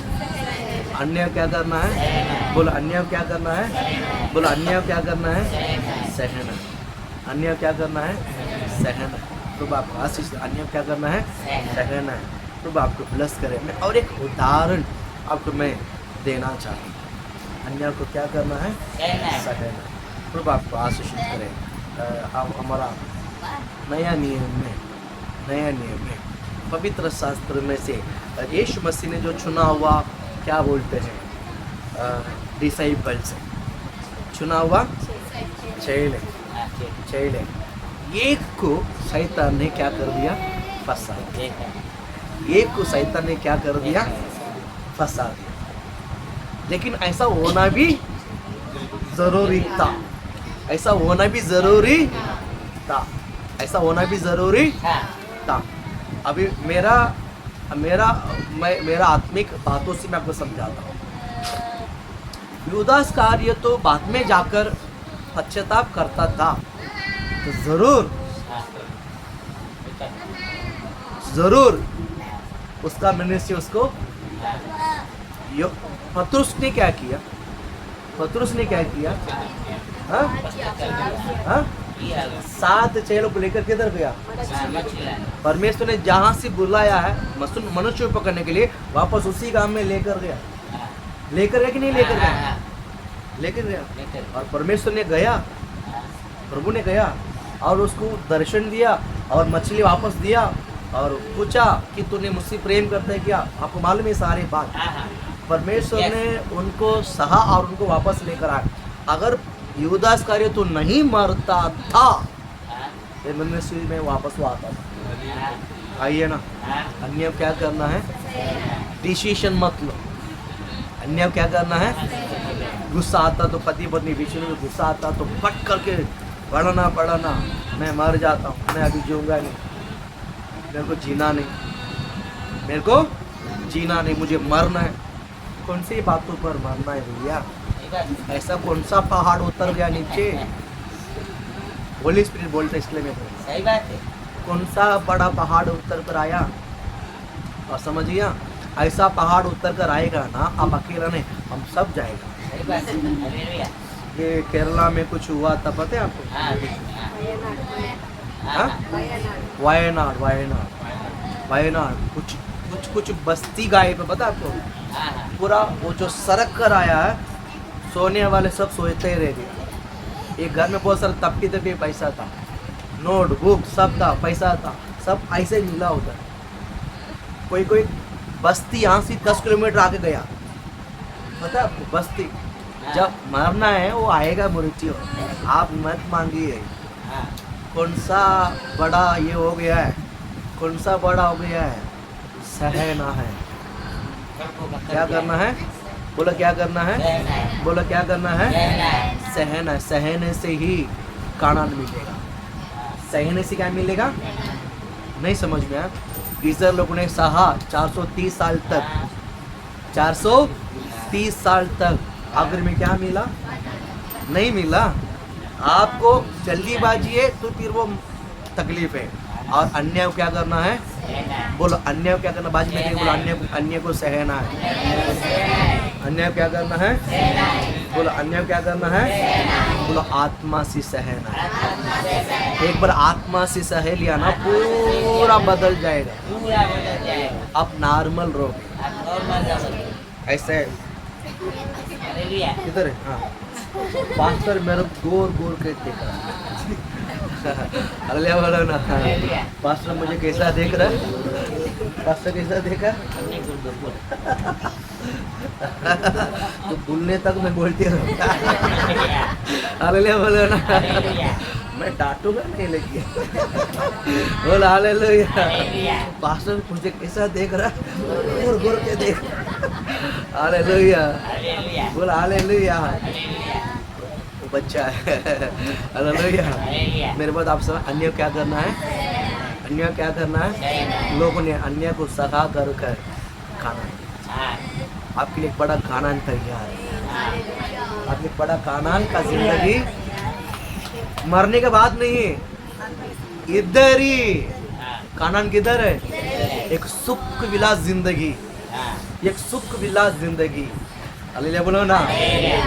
अन्याय क्या करना है? बोलो अन्याय क्या करना है? बोलो अन्याय क्या करना है? सहना। अन्याय क्या करना है? सहना। प्रभु आपको आशीष। अन्याय क्या करना है? सहना है। प्रभु आपको ब्लेस करे। मैं और एक उदाहरण आपको मैं देना चाहता हूँ। अन्याय को क्या करना है? सहना। प्रभु आपको आशीष करे। हमारा नया नियम में पवित्र शास्त्र में से यीशु मसीह ने जो चुना हुआ क्या बोलते हैं डिसाइपल्स चुना हुआ चेले एक को शैतान ने क्या कर दिया? फंसा दिया। एक को शैतान ने क्या कर दिया? फंसा दिया। लेकिन ऐसा होना भी जरूरी था। ऐसा होना भी जरूरी था। ऐसा होना भी जरूरी था। अभी मेरा आत्मिक बातों से मैं आपको समझाता हूँ। यूदास कार्य तो बाद में जाकर पश्चाताप करता था, तो जरूर उसका मिनिस्ट्री उसको पतरुस ने क्या किया? पतरुस ने क्या किया? हाँ? हाँ? 7 चेलों को लेकर किधर गया? परमेश्वर ने जहाँ से बुलाया है मनुष्य को पकड़ने के लिए, वापस उसी काम में लेकर गया। लेकर गया कि नहीं लेकर गया? लेकर गया। और परमेश्वर ने गया, प्रभु ने गया और उसको दर्शन दिया और मछली वापस दिया और पूछा कि तूने मुझसे प्रेम करता है क्या? आपको मालूम है सारी बात। परमेश्वर ने उनको सहा और उनको वापस लेकर आया। अगर यूदास कार्य तो नहीं मरता था, ये मिनिस्ट्री में वापस वो आता था। आइए ना, अन्य क्या करना है? डिसीजन मत लो। अन्य क्या करना है? गुस्सा आता तो पति पत्नी बीच में गुस्सा आता तो फट करके पढ़ना मैं मर जाता हूँ, मैं अभी जीऊँगा नहीं, मेरे को जीना नहीं, मुझे मरना है। कौन सी बातों पर मरना है भैया? ऐसा कौन सा पहाड़ उतर गया नीचे? होली स्पिरिट बोलते इसलिए मैं सही बात है। कौन सा बड़ा पहाड़ उतर कर आया? और समझिए, ऐसा पहाड़ उतर कर आएगा ना, आप अकेला नहीं, हम सब जाएगा। सही बात है। हालेलुया। ये केरला में कुछ हुआ था, पता है आपको? हाँ? वायनाड कुछ बस्ती गायब है, पता है आपको? पूरा वो जो सड़क कर आया है, सोने वाले सब सोते रह गए। एक घर में बहुत सारा तपी पैसा था, नोट बुक सब था, पैसा था, सब ऐसे मिला उधर। कोई बस्ती यहाँ से 10 किलोमीटर आगे गया, पता है आपको? बस्ती जब मरना है वो आएगा मृत्यु, आप मत मांगिए। कौन सा बड़ा ये हो गया है? कौन सा बड़ा हो गया है? सहना है। क्या करना है? बोलो क्या करना है? बोलो क्या करना है? सहना। सहने से ही कानान मिलेगा। सहने से क्या मिलेगा? नहीं समझ में आया? इस्राएल लोगों ने सहा 430 साल तक, 430 साल तक। आखिर में क्या मिला? नहीं मिला। आपको जल्दीबाजी है तो फिर वो तकलीफ है। और अन्याय क्या करना है? बोलो अन्याय क्या करना? बाजी में नहीं, बोलो अन्याय को सहना है। अन्याय क्या करना है? बोलो अन्याय क्या करना है? बोलो आत्मा से सहना है। एक बार आत्मा से सह लिया ना, पूरा बदल जाएगा। आप नॉर्मल रहोगे। ऐसे किधर है? हाँ, पास्टर मेरे गोर के देख रहा है। अगले वाला ना, पास्टर मुझे कैसा देख रहा है? पास्टर कैसा देखा? तो भूलने तक मैं बोलती रहूँ। अगले वाला ना, मैं डांटूंगा नहीं, लेकिन बोला हालेलुया। पास्टर मुझे कैसा देख रहा है? गोर के देख। हालेलुया, बोला हालेलुया। वो बच्चा है। हालेलुया। मेरे बाद आप सब अन्य क्या करना है? अन्य क्या करना है? लोगों ने अन्य को सखा कर खाना। आपके लिए एक बड़ा कानान तैयार है। आपके बड़ा कानान का जिंदगी मरने के बाद नहीं है, इधर ही हाँ, कानान किधर है? एक सुख विलास जिंदगी, हाँ, एक सुख विलास जिंदगी। हालेलुया बोलो ना,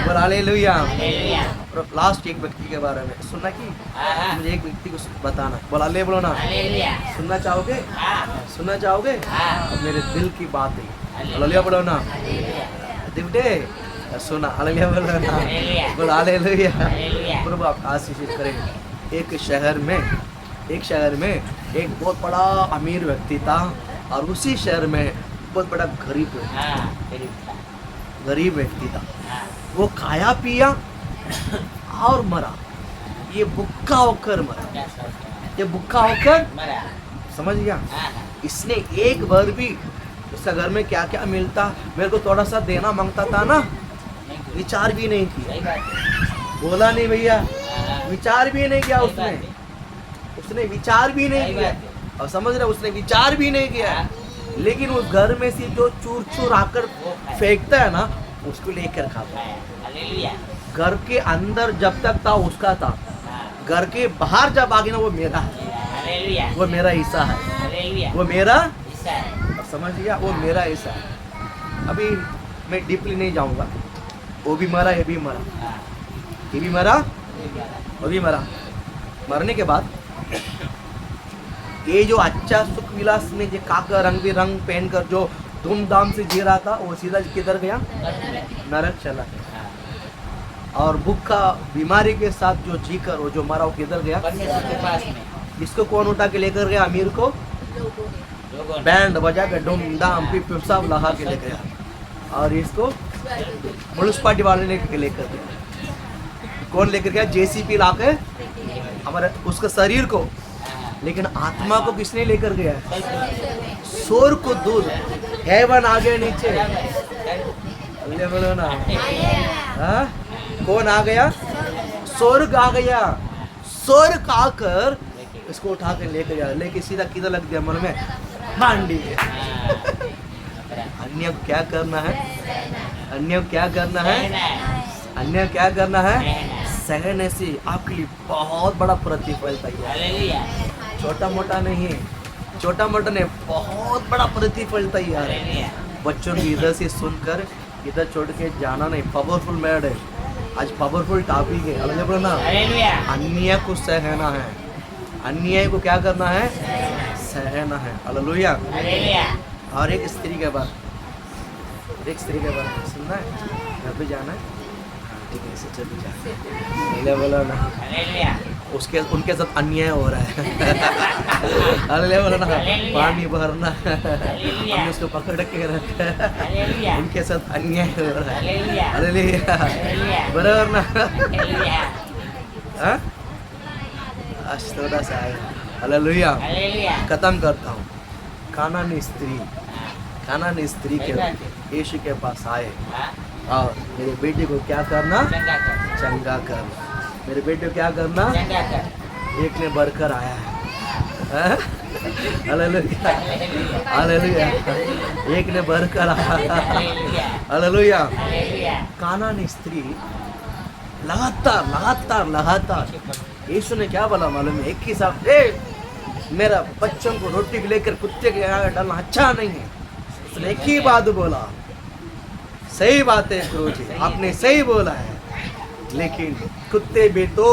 बोल हालेलुया। हालेलुया, और लास्ट एक व्यक्ति के बारे में सुनना कि हाँ, मुझे एक व्यक्ति को बताना, बोल हालेलुया बोलो ना। हालेलुया, सुनना चाहोगे? हाँ, सुनना चाहोगे? हाँ, मेरे दिल की बात है। हालेलुया बोलो ना। दिवटे सुना, हालेलुया बोलो ना, बोल हालेलुया। हालेलुया, प्रभु आप आशीषित करें। एक शहर में एक बहुत बड़ा अमीर व्यक्ति था और उसी शहर में बहुत बड़ा हाँ, गरीब व्यक्ति था। हाँ, वो खाया पिया और मरा। ये भूखा होकर मरा, क्या सोचते हैं? ये भूखा होकर मरा, समझ गया। हाँ, इसने एक बार भी उसका घर में क्या क्या मिलता मेरे को थोड़ा सा देना मांगता था ना, नहीं किया। विचार भी नहीं किया। सही बात है। बोला नहीं भैया, हाँ, विचार भी नहीं किया सही उसने, बात है। उसने विचार भी नहीं सही किया। बात है। और समझ रहे, उसने विचार भी नहीं किया। हाँ, लेकिन उस घर में से जो चूर चूर आकर वो खाए। फेंकता है ना, उसको लेकर खाता है। हाँ, हालेलुया, घर के अंदर जब तक था उसका था, हाँ, घर के बाहर जब आ गया ना वो मेरा है, हालेलुया, वो मेरा हिस्सा है, हालेलुया, वो मेरा, ऐसा है। अब समझ गया, वो मेरा हिस्सा है। अभी मैं डीपली नहीं जाऊंगा। वो भी मरा, ये भी मरा, हाँ, ये भी मरा, सही बात है। वो भी मरा। मरने के बाद ये जो अच्छा सुख विलास में जो काका रंग बिरंग पहनकर जो धूमधाम से जी रहा था, वो सीधा किधर गया? नरक चला गया। हाँ, और भूखा बीमारी के साथ जो जीकर वो जो मरा वो किधर गया? परमेश्वर के पास में इसको कौन उठा के लेकर गया? अमीर को लोगों ने बैंड बजा के डुम दाम पिप सब लगा के ले गया, और इसको म्युनिसिपालिटी वाले लेकर गया। कौन लेकर गया? जेसीपी लाके हमारे उसका शरीर को, हाँ, लेकिन आत्मा को किसने लेकर गया? सही बात सोर को दूर, हेवन आ गया नीचे। है। अल्ले बोलो ना, हाँ? कौन आ गया? स्वर्ग आ गया। स्वर्ग आकर इसको उठा के लेकर गया, लेके सीधा किधर लग गया? मन में मांडी। हाँ, अन्य को क्या करना है? अन्य को क्या करना है? रहना है, अन्य क्या करना है? रहना है। सहने से आपके लिए बहुत बड़ा प्रतिफल तैयार है। हालेलुया, छोटा मोटा नहीं, छोटा मोटा नहीं, बहुत बड़ा प्रतिफल तैयार है। हालेलुया, बच्चों को इधर से सुनकर इधर छोड़ के जाना नहीं। पावरफुल मैड है आज, पावरफुल टॉपिक है। अलग बोलो ना, हालेलुया, अन्याय को सहना है। अन्याय को क्या करना है? सहना है। हालेलुया। हालेलुया, और एक स्त्री के बाद, एक स्त्री के बाद सुनना है, घर पे जाना है। हाँ, ठीक है, इसे चलो जाना। पहले बोलो ना, हालेलुया, उसके उनके साथ अन्याय हो रहा है। हालेलुया बोलो ना, पानी भरना, हमने उसको पकड़ के रखा है, हालेलुया, उनके साथ अन्याय हो रहा है। हालेलुया, हालेलुया, हालेलुया, बराबर ना? हालेलुया, हाँ? आज थोड़ा सा है। हालेलुया। हालेलुया, खत्म करता हूँ। कानानी स्त्री, हाँ, कानानी स्त्री के यीशु के पास आए हाँ, और मेरे बेटे को क्या करना? चंगा कर, चंगा करना। मेरे बेटे को क्या करना? चंगा कर, एक ने बढ़कर आया है। हाँ? Hallelujah, hallelujah. एक ने बढ़कर आया। Hallelujah, hallelujah. हालेलुया, कानानी स्त्री लगातार लगातार लगातार, यीशु ने क्या बोला मालूम है? एक ही साथ, मेरा बच्चों को रोटी लेकर कुत्ते के आगे डालना अच्छा नहीं है। उसने एक ही बात बोला। सही बात है गुरु जी, आपने सही बोला है, लेकिन कुत्ते भी तो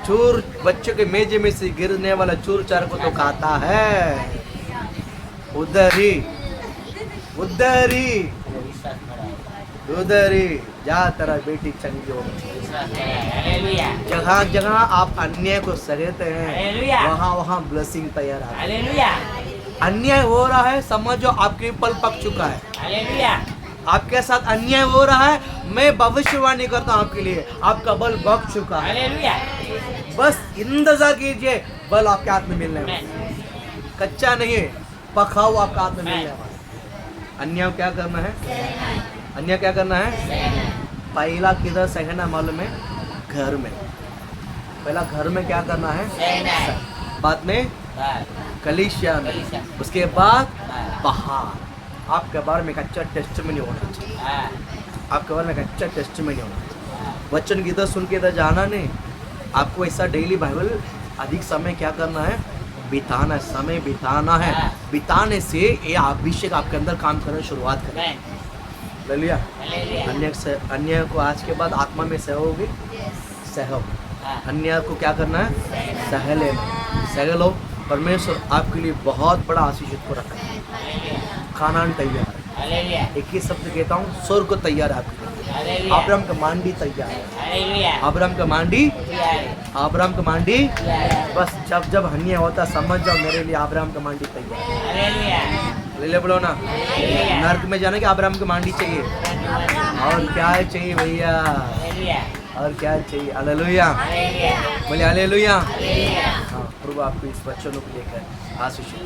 चूर बच्चों के मेजे में से गिरने वाला चूर चार को तो खाता है। उधर ही उधर ही विश्वास करो, उधर ही जा, तेरा बेटी चंगी हो। विश्वास करो, हालेलुया, जहाँ जहाँ आप अन्याय को सहेते हैं, हालेलुया, वहाँ वहाँ ब्लेसिंग तैयार आता है। हालेलुया, अन्याय हो रहा है, समझो आपके पल पक चुका है। हालेलुया, आपके साथ अन्याय हो रहा है, मैं भविष्यवाणी करता हूँ आपके लिए, आपका बल बक चुका है। हालेलुया, बस इंतजार कीजिए, बल आपके हाथ में मिलने वाला है। कच्चा नहीं है, पका हुआ आपका हाथ में मिलने वाला है। अन्याय को क्या करना है? अन्याय क्या करना है? पहला किधर सहना मालूम है? घर में। पहला घर में क्या करना है? सहना है, बाद में बात, कलीसिया में, कलीसिया। उसके बाद हाँ, बाहर। आपके बारे में एक अच्छा टेस्टमनी होना चाहिए। हाँ, आपके बारे में एक अच्छा टेस्टमनी होना चाहिए। हाँ, वचन की इधर सुन के इधर जाना नहीं। आपको ऐसा डेली बाइबल अधिक समय क्या करना है, बिताना है, समय बिताना है। बिताने से ये अभिषेक आपके अंदर काम करना शुरुआत करें। हालेलुया। अन्य को आज के बाद आत्मा में सहोगे, सहो। अन्य को क्या करना है, सह लेना, सह लो। परमेश्वर आपके लिए बहुत बड़ा आशीष को रखा है। खानान तैयार है। एक ही शब्द कहता हूँ, स्वर्ग को तैयार है आपके लिए। अब्राहम का मांडी तैयार है। अब्राहम का मांडी, अब्राहम का मांडी। बस जब जब अन्य होता समझ जाओ मेरे लिए अब्राहम का मांडी तैयार है। ले बोलो ना, नर्क में जाने के अब्राहम का मांडी चाहिए। और क्या चाहिए भैया, और क्या चाहिए। हालेलुया, बोले हालेलुया। हाँ, प्रभु आपको इस वचनों को लेकर आशीष दे।